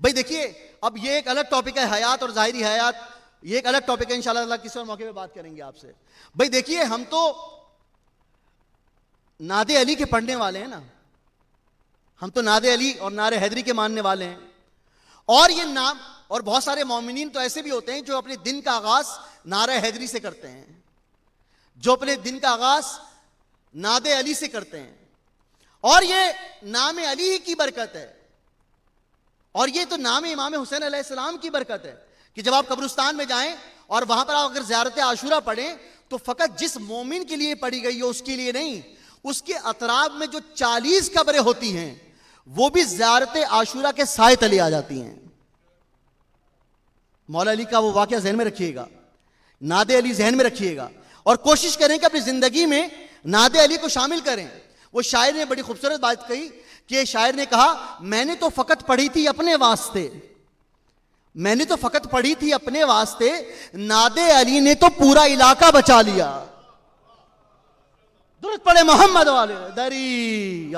بھئی دیکھیے, اب یہ ایک الگ ٹاپک ہے, حیات اور ظاہری حیات, یہ ایک الگ ٹاپک ہے, انشاءاللہ اللہ کسی اور موقع پہ بات کریں گے آپ سے. بھئی دیکھیے, ہم تو نعت علی کے پڑھنے والے ہیں نا, ہم تو نعت علی اور نعرہ حیدری کے ماننے والے ہیں, اور یہ نام, اور بہت سارے مومنین تو ایسے بھی ہوتے ہیں جو اپنے دن کا آغاز نعرہ حیدری سے کرتے ہیں, جو اپنے دن کا آغاز نعت علی سے کرتے ہیں, اور یہ نام علی ہی کی برکت ہے, اور یہ تو نام امام حسین علیہ السلام کی برکت ہے کہ جب آپ قبرستان میں جائیں اور وہاں پر آپ اگر زیارت عاشورہ پڑھیں تو فقط جس مومن کے لیے پڑھی گئی ہے اس کے لیے نہیں, اس کے اطراف میں جو 40 قبریں ہوتی ہیں وہ بھی زیارت عاشورہ کے سائے تلے آ جاتی ہیں. مولا علی کا وہ واقعہ ذہن میں رکھیے گا, نعت علی ذہن میں رکھیے گا, اور کوشش کریں کہ اپنی زندگی میں نعت علی کو شامل کریں. وہ شاعر نے بڑی خوبصورت بات کہی کہ شاعر نے کہا, میں نے تو فقط پڑھی تھی اپنے واسطے, میں نے تو فقط پڑھی تھی اپنے واسطے, نعت علی نے تو پورا علاقہ بچا لیا. درود پڑھے محمد والے دری.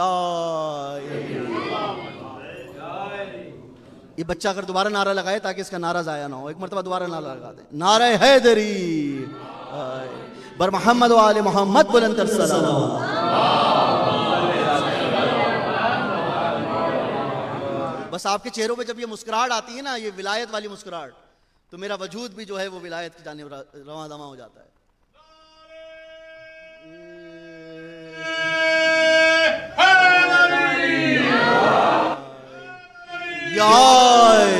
یہ بچہ اگر دوبارہ نعرہ لگائے تاکہ اس کا نعرہ ضائع نہ ہو, ایک مرتبہ دوبارہ نعرہ لگا دیں, نعرہ حیدری بر محمد والے محمد بلند السلام. بس آپ کے چہروں پہ جب یہ مسکراہٹ آتی ہے نا, یہ ولایت والی مسکراہٹ, تو میرا وجود بھی جو ہے وہ ولایت کی جانب رواں دواں ہو جاتا ہے. یا علی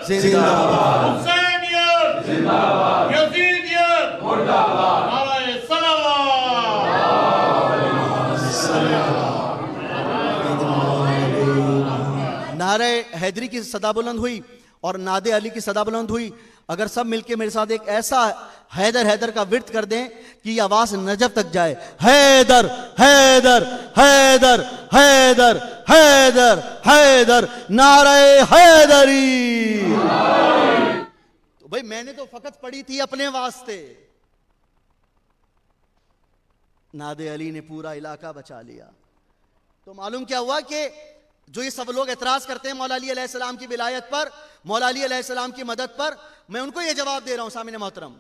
زندہ باد, حسینیت زندہ باد, یزیدیت مردہ باد, نعرہ صلوات. نعرہ حیدری کی صدا بلند ہوئی اور نعت علی کی صدا بلند ہوئی. اگر سب مل کے میرے ساتھ ایک ایسا حیدر حیدر کا ورد کر دیں کہ یہ آواز نجف تک جائے, حیدر حیدر حیدر حیدر حیدر حیدر نعرہ حیدری. تو بھائی میں نے تو فقط پڑھی تھی اپنے واسطے, نعت علی نے پورا علاقہ بچا لیا. تو معلوم کیا ہوا کہ جو یہ سب لوگ اعتراض کرتے ہیں مولا علی علیہ السلام کی ولایت پر, مولا علی علیہ السلام کی مدد پر, میں ان کو یہ جواب دے رہا ہوں سامعین محترم.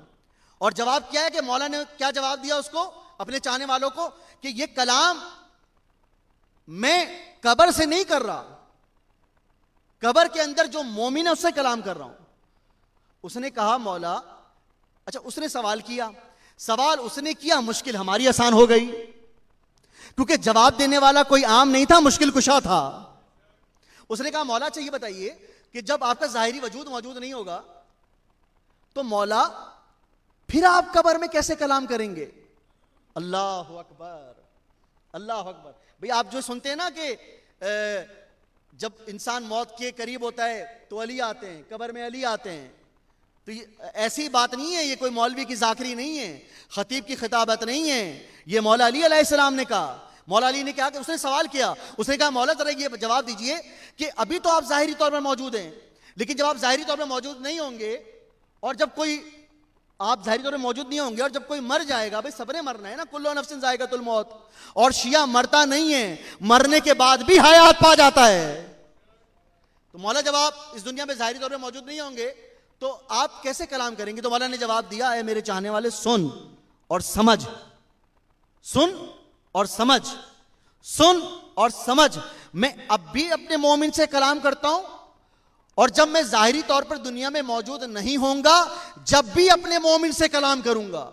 اور جواب کیا ہے کہ مولا نے کیا جواب دیا اس کو, اپنے چاہنے والوں کو, کہ یہ کلام میں قبر سے نہیں کر رہا, قبر کے اندر جو مومن ہے اس سے کلام کر رہا ہوں. اس نے کہا مولا, اچھا اس نے سوال کیا, سوال اس نے کیا, مشکل ہماری آسان ہو گئی, کیونکہ جواب دینے والا کوئی عام نہیں تھا, مشکل کشا تھا. اس نے کہا مولا اچھا یہ بتائیے کہ جب آپ کا ظاہری وجود موجود نہیں ہوگا تو مولا پھر آپ قبر میں کیسے کلام کریں گے؟ اللہ اکبر، اللہ اکبر. بھئی آپ جو سنتے ہیں نا کہ جب انسان موت کے قریب ہوتا ہے تو علی آتے ہیں، قبر میں علی آتے ہیں، تو ایسی بات نہیں ہے، یہ کوئی مولوی کی ذاکری نہیں ہے، خطیب کی خطابت نہیں ہے، یہ مولا علی علیہ السلام نے کہا. مولا علی نے کہا کہ اس نے سوال کیا، اس نے کہا مولا ذرا یہ جواب دیجئے کہ ابھی تو آپ ظاہری طور پر موجود ہیں، لیکن جب آپ ظاہری طور پر موجود نہیں ہوں گے اور جب کوئی آپ ظاہری طور پر موجود نہیں ہوں گے اور جب کوئی مر جائے گا، بھئی سب نے مرنا ہے نا، کل نفس ذائقۃ الموت، اور شیعہ مرتا نہیں ہے، مرنے کے بعد بھی حیات پا جاتا ہے. تو مولا جب آپ اس دنیا میں ظاہری طور پر موجود نہیں ہوں گے تو آپ کیسے کلام کریں گے؟ تو مولا نے جواب دیا، اے میرے چاہنے والے سن اور سمجھ، سن اور سمجھ، سن اور سمجھ. میں اب بھی اپنے مومن سے کلام کرتا ہوں اور جب میں ظاہری طور پر دنیا میں موجود نہیں ہوں گا جب بھی اپنے مومن سے کلام کروں گا.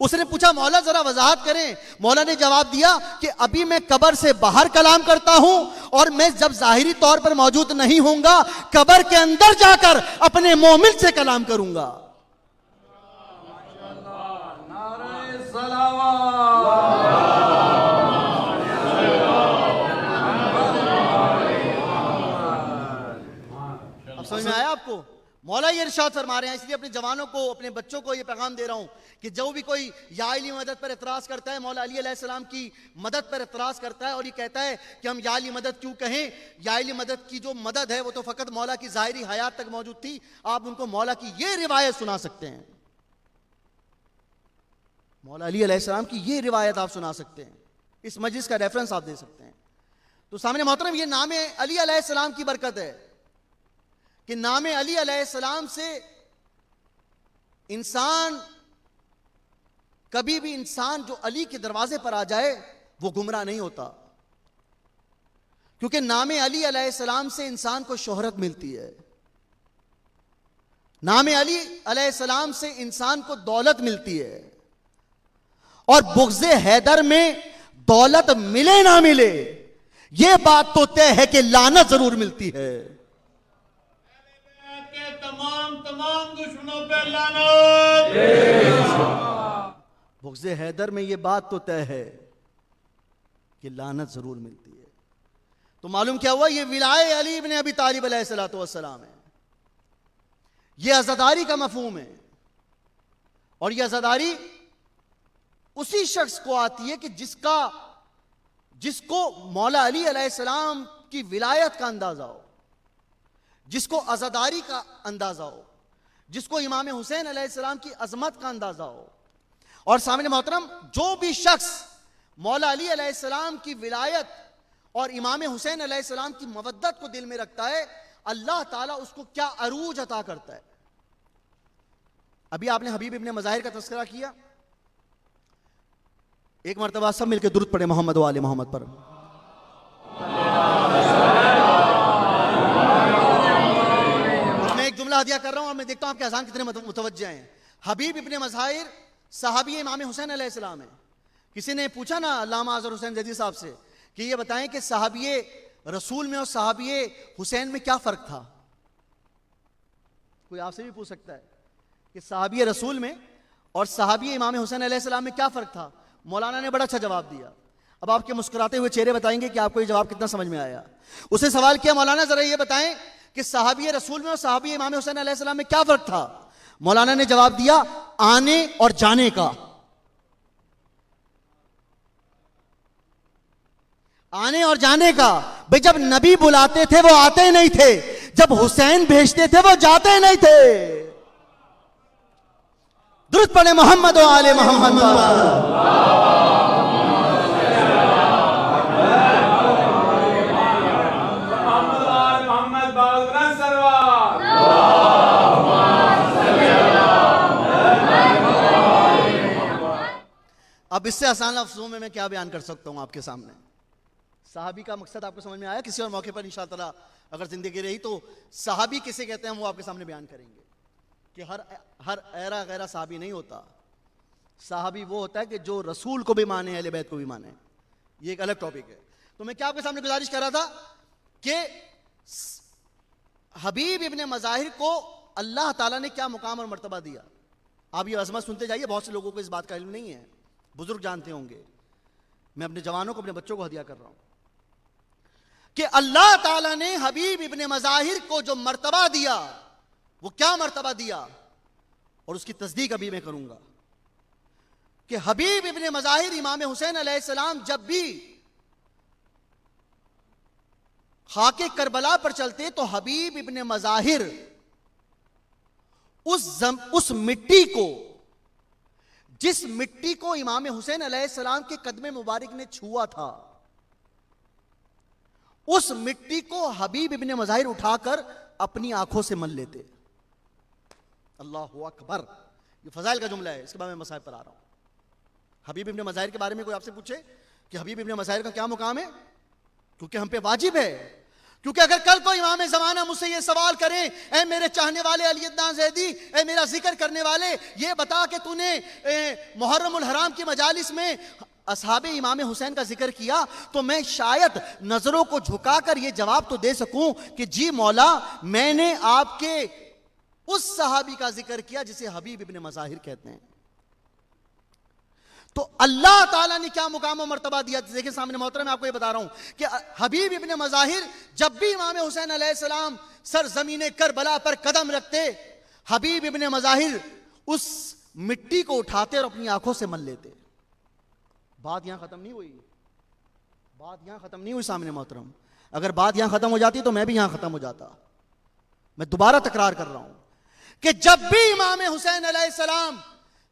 اس نے پوچھا مولا ذرا وضاحت کریں. مولا نے جواب دیا کہ ابھی میں قبر سے باہر کلام کرتا ہوں اور میں جب ظاہری طور پر موجود نہیں ہوں گا قبر کے اندر جا کر اپنے مومن سے کلام کروں گا. اب سمجھ میں آیا آپ کو؟ مولا یہ ارشاد فرما رہے ہیں، اس لیے اپنے جوانوں کو، اپنے بچوں کو یہ پیغام دے رہا ہوں کہ جو بھی کوئی یا علی مدد پر اعتراض کرتا ہے، مولا علی علیہ السلام کی مدد پر اعتراض کرتا ہے اور یہ کہتا ہے کہ ہم یا علی مدد کیوں کہیں، یا علی مدد کی جو مدد ہے وہ تو فقط مولا کی ظاہری حیات تک موجود تھی. آپ ان کو مولا کی یہ روایت سنا سکتے ہیں، مولا علی علیہ السلام کی یہ روایت آپ سنا سکتے ہیں، اس مجلس کا ریفرنس آپ دے سکتے ہیں. تو سامنے محترم یہ نام علی علیہ السلام کی برکت ہے کہ نام علی علیہ السلام سے انسان کبھی بھی، انسان جو علی کے دروازے پر آ جائے وہ گمراہ نہیں ہوتا، کیونکہ نام علی علیہ السلام سے انسان کو شہرت ملتی ہے، نام علی علیہ السلام سے انسان کو دولت ملتی ہے، اور بغض حیدر میں دولت ملے نہ ملے یہ بات تو طے ہے کہ لعنت ضرور ملتی ہے. تمام دشمنوں پہ لعنت. بغض حیدر میں یہ بات تو طے ہے کہ لعنت ضرور ملتی ہے. تو معلوم کیا ہوا؟ یہ ولائے علی ابن ابی طالب علیہ السلام ہے، یہ عزاداری کا مفہوم ہے، اور یہ عزاداری اسی شخص کو آتی ہے کہ جس کو مولا علی علیہ السلام کی ولایت کا اندازہ ہو، جس کو عزاداری کا اندازہ ہو، جس کو امام حسین علیہ السلام کی عظمت کا اندازہ ہو. اور سامنے محترم جو بھی شخص مولا علی علیہ السلام کی ولایت اور امام حسین علیہ السلام کی مودت کو دل میں رکھتا ہے، اللہ تعالیٰ اس کو کیا عروج عطا کرتا ہے. ابھی آپ نے حبیب ابن مظاہر کا تذکرہ کیا، ایک مرتبہ سب مل کے درود پڑھے محمد و آل محمد پر. میں ایک جملہ ہدیہ کر رہا ہوں اور میں دیکھتا ہوں آپ کے اذان کتنے متوجہ ہیں. حبیب ابن مظاہر صحابی امام حسین علیہ السلام ہے. کسی نے پوچھا نا علامہ اظہر حسین زیدی صاحب سے کہ یہ بتائیں کہ صحابی رسول میں اور صحابی حسین میں کیا فرق تھا. کوئی آپ سے بھی پوچھ سکتا ہے کہ صحابی رسول میں اور صحابی امام حسین علیہ السلام میں کیا فرق تھا. مولانا نے بڑا اچھا جواب دیا. اب آپ کے مسکراتے ہوئے چہرے بتائیں گے کہ آپ کو یہ جواب کتنا سمجھ میں آیا. اس نے سوال کیا مولانا ذرا یہ بتائیں کہ صحابی رسول میں اور صحابی امام حسین علیہ السلام میں کیا فرق تھا. مولانا نے جواب دیا آنے اور جانے کا. آنے اور جانے کا. بھئی جب نبی بلاتے تھے وہ آتے نہیں تھے، جب حسین بھیجتے تھے وہ جاتے نہیں تھے. درود پڑھے محمد و آل محمد اب اس سے آسان لفظوں میں کیا بیان کر سکتا ہوں آپ کے سامنے. صحابی کا مقصد آپ کو سمجھ میں آیا. کسی اور موقع پر انشاءاللہ اگر زندگی رہی تو صحابی کسے کہتے ہیں وہ آپ کے سامنے بیان کریں گے کہ ہر ایرا غیرہ صحابی نہیں ہوتا. صحابی وہ ہوتا ہے کہ جو رسول کو بھی مانے، اہل بیت کو بھی مانے. یہ ایک الگ ٹاپک ہے. تو میں کیا آپ کے سامنے گزارش کر رہا تھا کہ حبیب ابن مظاہر کو اللہ تعالیٰ نے کیا مقام اور مرتبہ دیا. آپ یہ عظمت سنتے جائیے, بہت سے لوگوں کو اس بات کا علم نہیں ہے, بزرگ جانتے ہوں گے. میں اپنے جوانوں کو, اپنے بچوں کو ہدیہ کر رہا ہوں کہ اللہ تعالیٰ نے حبیب ابن مظاہر کو جو مرتبہ دیا, وہ کیا مرتبہ دیا, اور اس کی تصدیق ابھی میں کروں گا کہ حبیب ابن مظاہر امام حسین علیہ السلام جب بھی خاک کربلا پر چلتے تو حبیب ابن مظاہر اس مٹی کو, جس مٹی کو امام حسین علیہ السلام کے قدم مبارک نے چھوا تھا, اس مٹی کو حبیب ابن مظاہر اٹھا کر اپنی آنکھوں سے مل لیتے. اللہ اکبر. یہ فضائل کا جملہ ہے, اس کے بعد میں مسائل پر آ رہا ہوں. حبیب ابن مظاہر کے بارے میں کوئی آپ سے پوچھے کہ حبیب ابن مظاہر کا کیا مقام ہے, کیونکہ ہم پہ واجب ہے. کیونکہ اگر کل کو امام زمانہ مجھ سے یہ سوال کریں, اے میرے چاہنے والے علی عدنان زیدی, اے میرا ذکر کرنے والے, یہ بتا کہ تو نے محرم الحرام کی مجالس میں اصحاب امام حسین کا ذکر کیا, تو میں شاید نظروں کو جھکا کر یہ جواب تو دے سکوں کہ جی مولا, میں نے آپ کے اس صحابی کا ذکر کیا جسے حبیب ابن مظاہر کہتے ہیں. تو اللہ تعالیٰ نے کیا مقام و مرتبہ دیا. دیکھیں سامنے محترم, میں آپ کو یہ بتا رہا ہوں کہ حبیب ابن مظاہر جب بھی امام حسین علیہ السلام سرزمین کربلا پر قدم رکھتے, حبیب ابن مظاہر اس مٹی کو اٹھاتے اور اپنی آنکھوں سے مل لیتے. بات یہاں ختم نہیں ہوئی, بات یہاں ختم نہیں ہوئی سامنے محترم. اگر بات یہاں ختم ہو جاتی تو میں بھی یہاں ختم ہو جاتا. میں دوبارہ تکرار کر رہا ہوں کہ جب بھی امام حسین علیہ السلام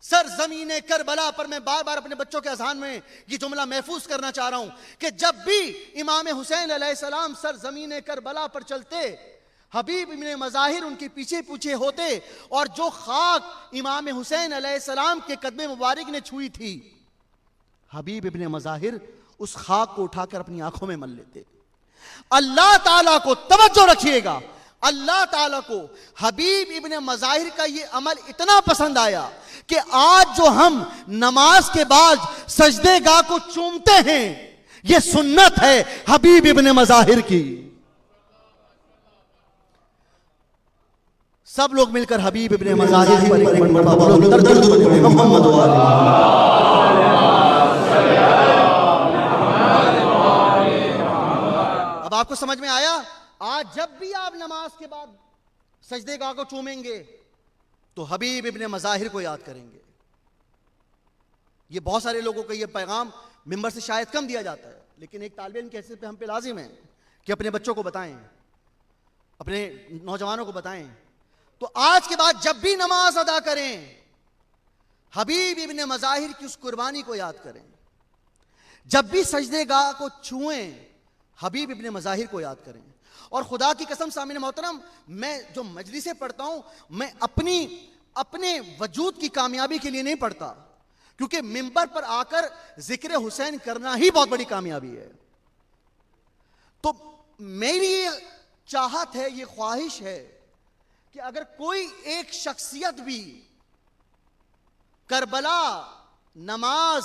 سرزمین کربلا پر, میں بار بار اپنے بچوں کے اذہان میں یہ جملہ محفوظ کرنا چاہ رہا ہوں کہ جب بھی امام حسین علیہ السلام سرزمین کربلا پر چلتے, حبیب ابن مظاہر ان کے پیچھے پیچھے ہوتے, اور جو خاک امام حسین علیہ السلام کے قدم مبارک نے چھوئی تھی, حبیب ابن مظاہر اس خاک کو اٹھا کر اپنی آنکھوں میں مل لیتے. اللہ تعالیٰ کو, توجہ رکھیے گا, اللہ تعالیٰ کو حبیب ابن مظاہر کا یہ عمل اتنا پسند آیا کہ آج جو ہم نماز کے بعد سجدے گاہ کو چومتے ہیں, یہ سنت ہے حبیب ابن مظاہر کی. سب لوگ مل کر حبیب ابن مظاہر پر ایک مرتبہ بولو, درد پڑھیں محمد و اب آپ کو سمجھ میں آیا. آج جب بھی آپ نماز کے بعد سجدے گاہ کو چومیں گے تو حبیب ابن مظاہر کو یاد کریں گے. یہ بہت سارے لوگوں کا یہ پیغام ممبر سے شاید کم دیا جاتا ہے, لیکن ایک طالب علم کی حیثیت پہ ہم پہ لازم ہے کہ اپنے بچوں کو بتائیں, اپنے نوجوانوں کو بتائیں. تو آج کے بعد جب بھی نماز ادا کریں, حبیب ابن مظاہر کی اس قربانی کو یاد کریں. جب بھی سجدے گاہ کو چھوئیں, حبیب ابن مظاہر کو یاد کریں. اور خدا کی قسم سامنے محترم, میں جو مجلسیں پڑھتا ہوں, میں اپنے وجود کی کامیابی کے لیے نہیں پڑھتا, کیونکہ ممبر پر آ کر ذکر حسین کرنا ہی بہت بڑی کامیابی ہے. تو میری یہ چاہت ہے, یہ خواہش ہے کہ اگر کوئی ایک شخصیت بھی کربلا, نماز,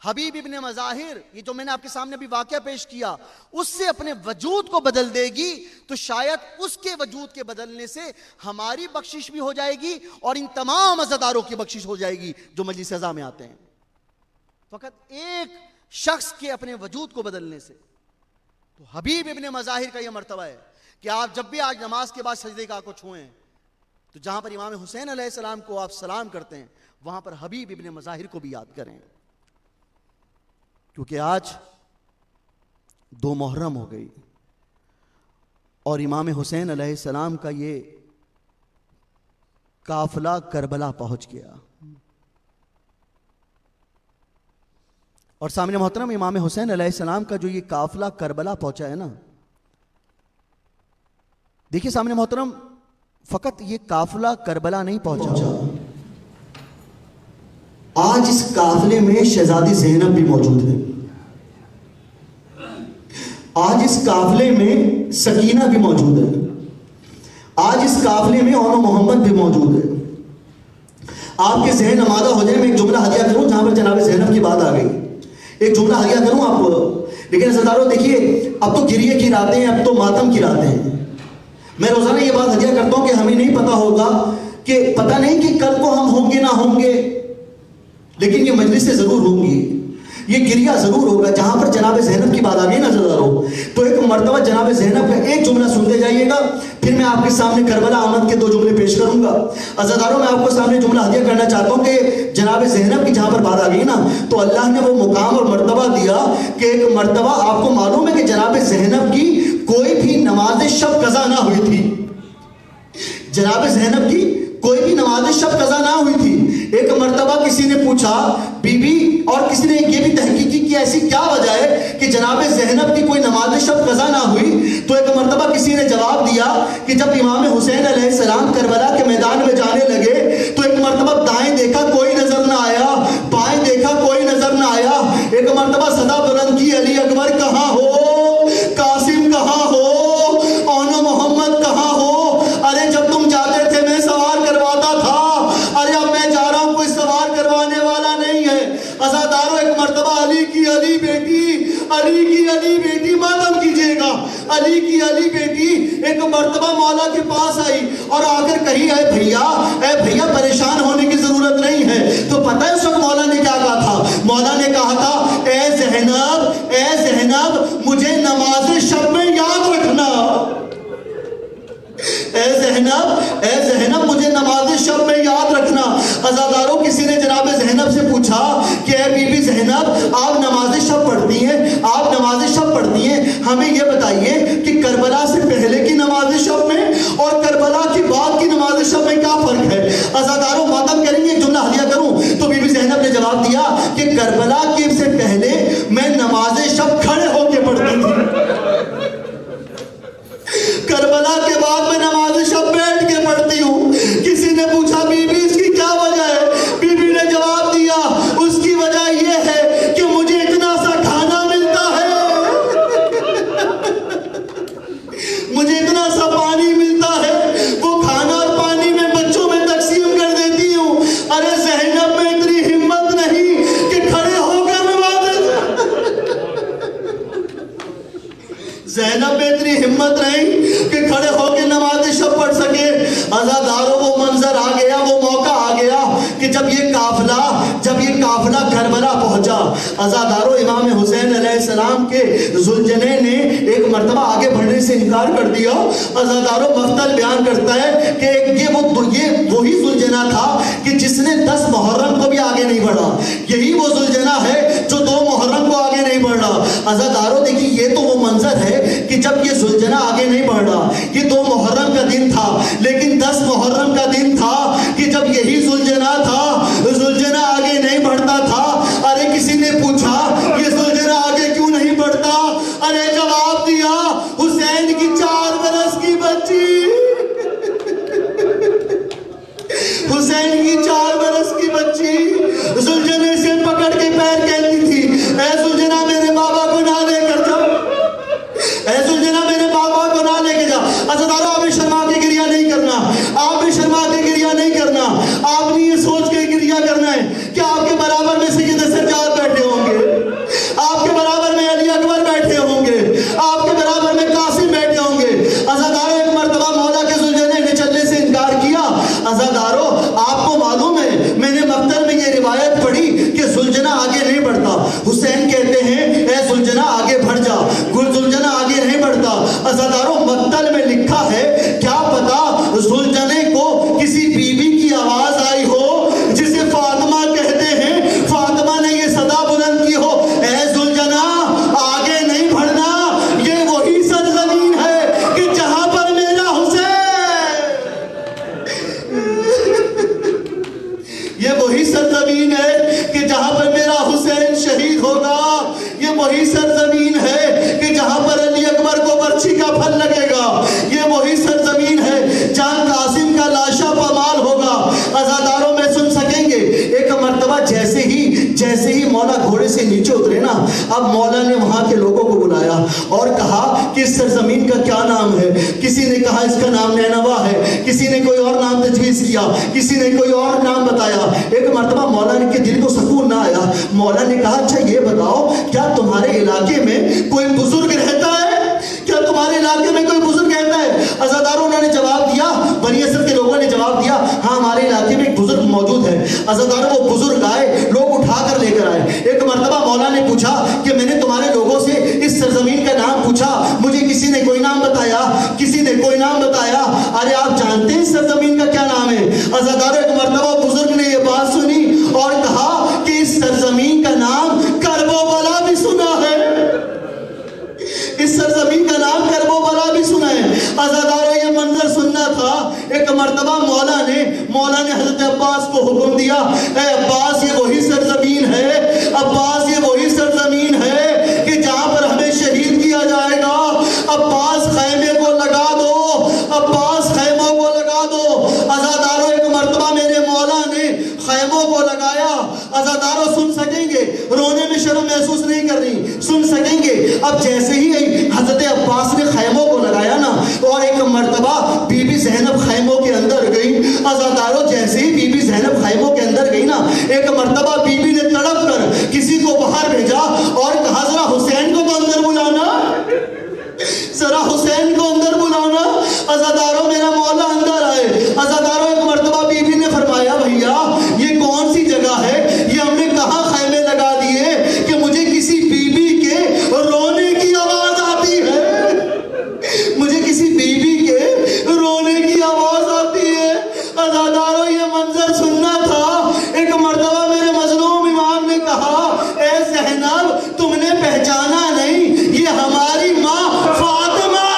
حبیب ابن مظاہر, یہ جو میں نے آپ کے سامنے بھی واقعہ پیش کیا, اس سے اپنے وجود کو بدل دے گی, تو شاید اس کے وجود کے بدلنے سے ہماری بخشش بھی ہو جائے گی اور ان تمام عزاداروں کی بخشش ہو جائے گی جو مجلس عزا میں آتے ہیں. فقط ایک شخص کے اپنے وجود کو بدلنے سے. تو حبیب ابن مظاہر کا یہ مرتبہ ہے کہ آپ جب بھی آج نماز کے بعد سجدے گاہ کو چھوئیں, تو جہاں پر امام حسین علیہ السلام کو آپ سلام کرتے ہیں, وہاں پر حبیب ابن مظاہر کو بھی یاد کریں. کیونکہ آج 2 محرم ہو گئی اور امام حسین علیہ السلام کا یہ قافلہ کربلا پہنچ گیا. اور سامنے محترم, امام حسین علیہ السلام کا جو یہ قافلہ کربلا پہنچا ہے نا, دیکھیے سامنے محترم, فقط یہ قافلہ کربلا نہیں پہنچا, آج اس قافلے میں شہزادی زینب بھی موجود ہے, آج اس قافلے میں سکینہ بھی موجود ہے, آج اس قافلے میں اور محمد بھی موجود ہے. آپ کے ذہن آمادہ ہو جائے, میں ایک جملہ ہدیہ کروں جہاں پر جناب زینب کی بات آ گئی, ایک جملہ ہدیہ کروں آپ کو لیکن عزیزارو دیکھیے اب تو گریے کی راتیں ہیں, اب تو ماتم کی راتیں ہیں. میں روزانہ یہ بات ہدیہ کرتا ہوں کہ ہمیں نہیں پتا ہوگا کہ پتہ نہیں کہ کل کو ہم ہوں گے نہ ہوں گے, لیکن یہ مجلسیں ضرور ہوں گی, یہ گریہ ضرور ہوگا. جہاں پر جناب زینب کی بات آ گئی نا عزیزارو, تو ایک مرتبہ جناب زینب کا ایک جملہ سنتے جائیے گا, پھر میں آپ کے سامنے کربلا آمد کے 2 جملے پیش کروں گا. عزیزارو میں آپ کو سامنے جملہ ہدیہ کرنا چاہتا ہوں کہ جناب زینب کی جہاں پر بات آ گئی نا, تو اللہ نے وہ مقام اور مرتبہ دیا کہ ایک مرتبہ آپ کو معلوم ہے کہ جناب زینب کی کوئی بھی نماز شب قضا نہ ہوئی تھی. جناب زینب کی کوئی بھی نماز شب قضا نہ ہوئی تھی. ایک مرتبہ کسی نے پوچھا بی بی, اور کسی نے یہ بھی تحقیق کی کہ ایسی کیا وجہ ہے کہ جناب زینب کی کوئی نماز شب قضا نہ ہوئی. تو ایک مرتبہ کسی نے جواب دیا کہ جب امام حسین علیہ السلام کربلا کے میدان میں جانے لگے تو ایک مرتبہ دائیں دیکھا کوئی نظر نہ آیا, بائیں دیکھا کوئی نظر نہ آیا. ایک مرتبہ صدا بلند کی علی اکبر کہاں ہو, قاسم کہاں ہو, اون محمد کہاں ہو. ارے جب تم جاتے تھے میں سوار کرواتا تھا, ارے اب میں جا رہا ہوں کوئی سوار کروانے والا نہیں ہے. عزادارو ایک مرتبہ علی کی علی بیٹی, علی کی علی بیٹی, ماتم کیجئے گا, علی کی علی بیٹی ایک مرتبہ مولا کے پاس آئی اور آ کر کہی اے بھیا پریشان ہونے کی ضرورت نہیں ہے. تو پتہ ہے اس وقت مولا نے کیا کہا تھا؟ مولا نے کہا تھا اے زینب مجھے نماز شب میں یاد رکھنا. اے زینب مجھے نماز شب میں یاد رکھنا. عزادارو کسی نے جناب زینب سے پوچھا کہ اے بی بی زینب آپ نماز شب پڑھتی ہیں, ہمیں یہ بتائیے کہ کربلا سے پہلے کی نماز شب میں اور کربلا کی بعد کی نماز شب میں کیا فرق ہے؟ عزادارو ماتم کریں گے, ایک جملہ ہدیہ کروں. تو بی بی زینب نے جواب دیا کہ کربلا کے سے پہلے میں نماز شب کھڑے ہو کے پڑھتی تھی, کربلا کے بعد میں نماز شب بیٹھ کے پڑھتی ہوں. کسی نے پوچھا بی بی اس کی کیا وجہ ہے؟ بی بی نے جواب دیا اس کی وجہ یہ ہے کہ مجھے اتنا سا کھانا ملتا ہے, مجھے اتنا سا پانی ملتا ہے, وہ کھانا اور پانی میں بچوں میں تقسیم کر دیتی ہوں. ارے زینب میں اتنی ہمت نہیں کہ کھڑے ہو کر زینب میں اتنی ہمت نہیں کہ کھڑے ہو کے نماز شب پڑھ سکے. عزادارو وہ منظر آ گیا, وہ موقع آ گیا کہ جب یہ قافلہ کربلا پہنچا. عزادارو امام حسین علیہ السلام کے ذوالجنین نے ایک مرتبہ آگے بڑھنے سے انکار کر دیا. عزادارو مقتل بیان کرتا ہے کہ یہ وہی ذوالجنہ تھا کہ جس نے 10 محرم کو بھی آگے نہیں بڑھا. یہی وہ ذوالجنہ ہے جو 2 محرم کو آگے نہیں بڑھ رہا. عزادارو دیکھیے یہ تو وہ منظر ہے کہ جب یہ ذوالجنہ آگے نہیں بڑھ رہا. یہ 2 محرم کا دن تھا, لیکن 10 محرم کا دن تھا کہ جب یہی ذوالجنہ تھا, ذوالجنہ آگے نہیں بڑھتا تھا. ارے کسی نے پوچھا یہ ذوالجنہ آگے کیوں نہیں بڑھتا؟ ارے جواب دیا حسین کی 4 برس کی بچی, حسین کی 4 برس کی بچی ذوالجنہ سے پکڑ کے پیر کہتی تھی اے ذوالجنہ میرے بابا کو نہ لے کر جا, اے ذوالجنہ میرے بابا کو نہ لے کے جا. عزادارو آپ نے شرما کے گریہ نہیں کرنا, آپ نے شرما کے گریہ نہیں کرنا. آپ نے یہ سوچ کے گریہ کرنا ہے کہ آپ کے برابر میں سید سجاد بیٹھے ہوں گے, آپ کے برابر میں علی اکبر بیٹھے ہوں گے, آپ کے برابر میں قاسم بیٹھے ہوں گے. عزادارو ایک مرتبہ مولا کے ذوالجنہ نے چلنے سے انکار کیا. عزادارو آپ کو معلوم ہے میں نے مقتل میں یہ روایت پڑھی کہ ذوالجنہ آگے نہیں بڑھتا. حسین کہتے ہیں اے ذوالجنہ آگے بڑھ جا, ذوالجنہ آگے نہیں بڑھتا. عزادارو مقتل میں لکھا ہے, کیا پتا ذوالجنہ کو کسی بی بی کی آواز آئی ہو جسے فاطمہ کہتے ہیں, فاطمہ نے یہ صدا بلند کی ہو اے ذوالجنہ آگے نہیں بڑھنا. یہ وہی سرزمین ہے کہ جہاں پر میرا حسین, یہ وہی سرزمین ہے کہ جہاں پر میرا حسین شہید ہوگا. یہ وہی سرزمین ہے کہ جہاں پر علی اکبر کو برچھی کا پھل لگے گا. یہ وہی سرزمین ہے جہاں قاسم کا لاشا پامال ہوگا. عزاداروں میں سن سکیں گے ایک مرتبہ جیسے ہی مولا گھوڑے سے نیچے اترے نا, اب مولا نے وہاں کے لوگوں کو بلایا اور کہا کہ اس سرزمین کا کیا نام ہے. کسی نے کہا اس کا نام نینوا ہے, کسی نے کوئی اور نام تجویز دیا, کسی نے کوئی اور نام بتایا. ایک مرتبہ مولا کے دل کو سکون نہ آیا. مولا نے کہا اچھا یہ بتاؤ کیا تمہارے علاقے میں کوئی بزرگ رہتا ہے؟ کیا تمہارے علاقے میں کوئی بزرگ رہتا ہے؟ عزاداروں نے جواب دیا, بنی اسد کے لوگوں نے جواب دیا ہاں ہمارے علاقے میں ایک بزرگ موجود ہے. عزاداروں وہ بزرگ آئے, لوگ اٹھا کر لے کر آئے. ایک مرتبہ مولا نے پوچھا کہ میں نے تمہارے لوگوں سے اس سرزمین کا نام پوچھا, مجھے کسی نے کوئی نام بتایا, کسی نے کوئی نام بتایا. ارے آپ جانتے ہیں اس سرزمین کا کیا نام ہے؟ عزاداروں ایک مرتبہ بزرگ نے یہ بات سنی اور کہا کہ اس سرزمین کا نام کرب و بلا بھی سنا ہے, اس سرزمین کا نام کرب و بلا بھی سنا ہے. عزاداروں یہ منظر سننا تھا. ایک مرتبہ مولا نے حضرت عباس کو حکم دیا, اے عباس یہ وہی سرزمین ہے, عباس یہ وہی سرزمین ہے کہ جہاں پر ہمیں شہید کیا جائے گا. عباس خیمے کو لگا دو, عباس خیموں کو لگا دو. عزاداروں ایک مرتبہ میرے مولا نے خیموں کو لگایا. عزاداروں سن سکیں گے, رونے میں شرم محسوس نہیں کر رہی, سن سکیں گے. اب جیسے ہی حضرت عباس نے خیموں کو لگایا نا, اور ایک مرتبہ بی بی زینب خیموں کے اندر گئی. عزاداروں جیسے ہی بی بی زینب خیموں کے اندر گئی نا, ایک مرتبہ بی بی نے تڑپ کر کسی کو باہر بھیجا اور کہا ذرا حسین کو تو اندر بلانا, ذرا حسین کو اندر بلانا. عزاداروں میرا مولا اندر آئے. عزاداروں ایک مرتبہ بی بی نے فرمایا بھیا یہ کون سی جگہ ہے, یہ ہم نے کہاں خیمے لگا دیے کہ مجھے کسی بی بی کے رونے کی آواز آتی ہے, مجھے کسی بی بی کے رونے کی آواز آتی ہے. عزاداروں یہ منظر سننا تھا. ایک مرتبہ میرے مظلوم امام نے کہا اے زینب تم نے پہچانا نہیں, یہ ہماری ماں فاطمہ,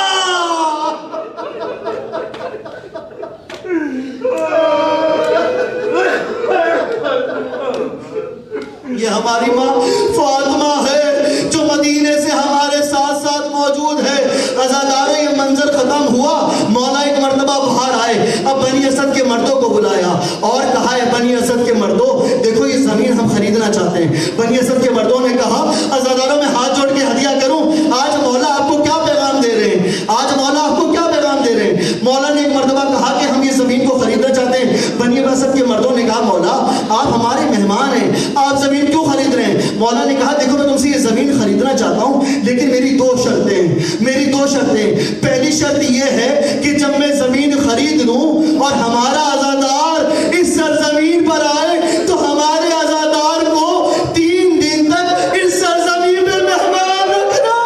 یہ ہماری ماں فاطمہ ہے جو مدینے سے ہمارے ساتھ ساتھ موجود ہے. عزاداروں یہ منظر ختم ہوا. مولا ایک مرتبہ باہر آئے. اب بنی اسد کے مردوں کو بلایا اور کہا ہے بنی اسد کے مردوں دیکھو یہ زمین ہم خریدنا چاہتے ہیں. بنی اسد کے مردوں نے کہا عزاداروں میں ہاتھ جوڑ کے ہدیہ کروں, آج مولا آپ کو کیا پیغام دے رہے ہیں, آج مولا آپ کو کیا پیغام دے رہے ہیں. مولا نے ایک مرتبہ کہا کہ ہم یہ زمین کو خریدنا چاہتے ہیں. بنی اسد کے مردوں نے کہا مولا آپ ہمارے مہمان ہیں, آپ زمین کیوں خرید رہے ہیں؟ مولا نے کہا دیکھو میں تم سے یہ زمین خریدنا چاہتا ہوں لیکن میری دو شرطیں ہیں, میری دو شرطیں. پہلی شرط یہ ہے کہ جب میں زمین خرید لوں اور ہمارا عزادار اس سرزمین پر آئے تو ہمارے عزادار کو 3 دن تک اس سرزمین میں مہمان رکھنا,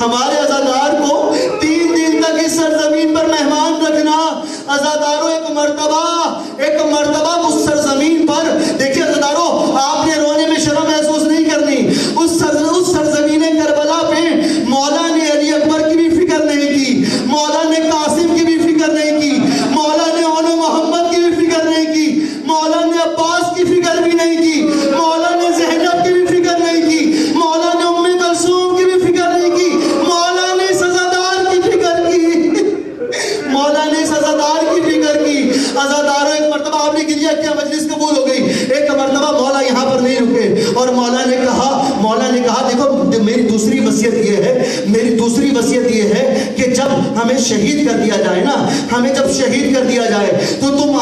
ہمارے عزادار کو 3 دن تک اس سرزمین پر مہمان رکھنا. عزاداروں ایک مرتبہ اس سرزمین پر دیکھیے عزاداروں آپ نے رونے میں شرم محسوس نہیں کرنی. اس سرزمین کربلا پہ مولا نے علی اکبر کی بھی فکر نہیں کی, مولا نے قاسم کی بھی فکر نہیں کی, مولا نے اولو محمد کی بھی فکر نہیں کی, مولا نے عباس کی فکر بھی نہیں کی, مولا نے زینب کی بھی فکر نہیں کی, مولا نے ام کلثوم کی بھی فکر نہیں کی, مولا نے سزادار کی فکر کی, مولا نے سزادار کی فکر کی. عزاداروں ایک مرتبہ آپ نے گریا کیا, مجلس قبول ہو گئی. ایک مرتبہ مولا یہاں پر نہیں رکے اور مولا نے کہا دیکھو میری دوسری وصیت یہ ہے کہ جب ہمیں شہید کر دیا جائے نا, ہمیں جب شہید کر دیا جائے تو تم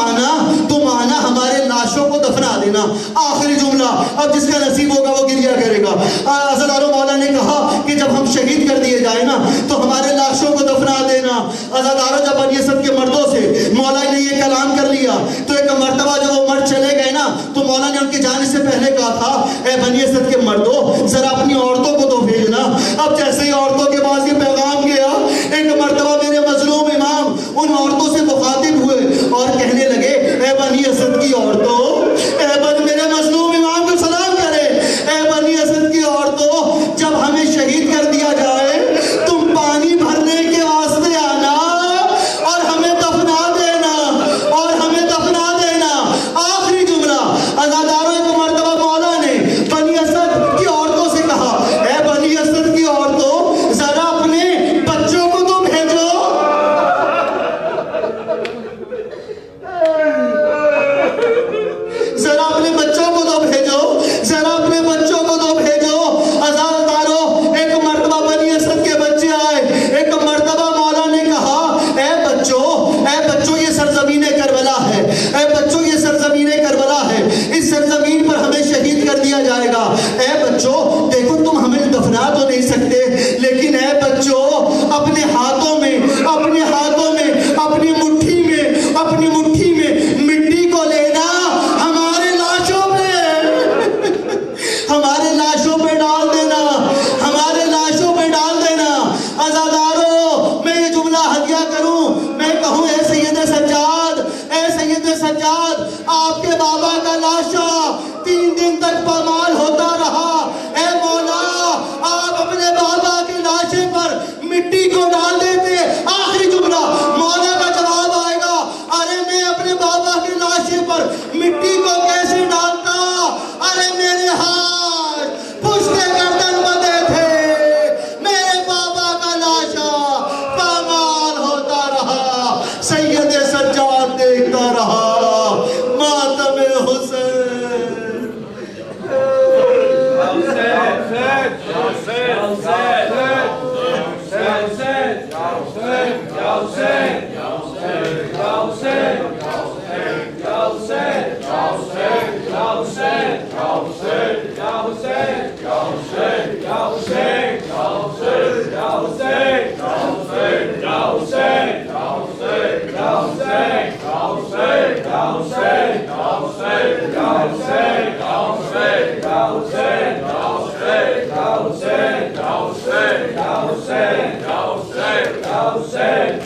آنا ہمارے لاشوں کو دفنا دینا. آخری جملہ, اب جس کا نصیب ہوگا وہ گریا کرے گا. عزاداروں مولا نے کہا کہ جب ہم شہید کر دیے جائے نا تو ہمارے لاشوں کو دفنا دینا. عزاداروں جب بنی اسد کے مردوں سے مولا نے یہ کلام کر لیا تو ایک مرتبہ جب وہ مرد چلے گئے نا تو مولا نے ان کے جانے سے پہلے کہا تھا اے بنی اسد کے مردوں ذرا اپنی عورتوں کو تو بھیجنا. اب جیسے ہی عورتوں کے پاس یہ پیغام گیا, ایک مرتبہ میرے مظلوم امام ان عورتوں سے مخاطب ہوئے اور کہنے لگے اے بنی اسد کی عورتوں, میرے مظلوم امام کو سلام کرے, اے بنی اسد کی عورتوں جب ہمیں شہید کر دیا جائے تم پانی بھرنے کے واسطے آنا اور ہمیں دفنا دینا, اور ہمیں دفنا دینا. آخری جملہ. عزاداروں ایک مرتبہ مولا نے بنی اسد کی عورتوں سے کہا اے بنی اسد کی عورتوں بابا کا لاشا 3 دن تک پامال ہوتا رہا. اے مولا آپ اپنے بابا کے لاشے پر مٹی کو ڈال دیتے. آخری جملہ مولا کا جواب آئے گا, ارے میں اپنے بابا کے لاشے پر مٹی کو کیسے ڈالتا, ارے میرے ہاتھ پشتے گردن بندے تھے, میرے بابا کا لاشا پامال ہوتا رہا, سید سجاد دیکھتا رہا ماتم حسین. Hussein,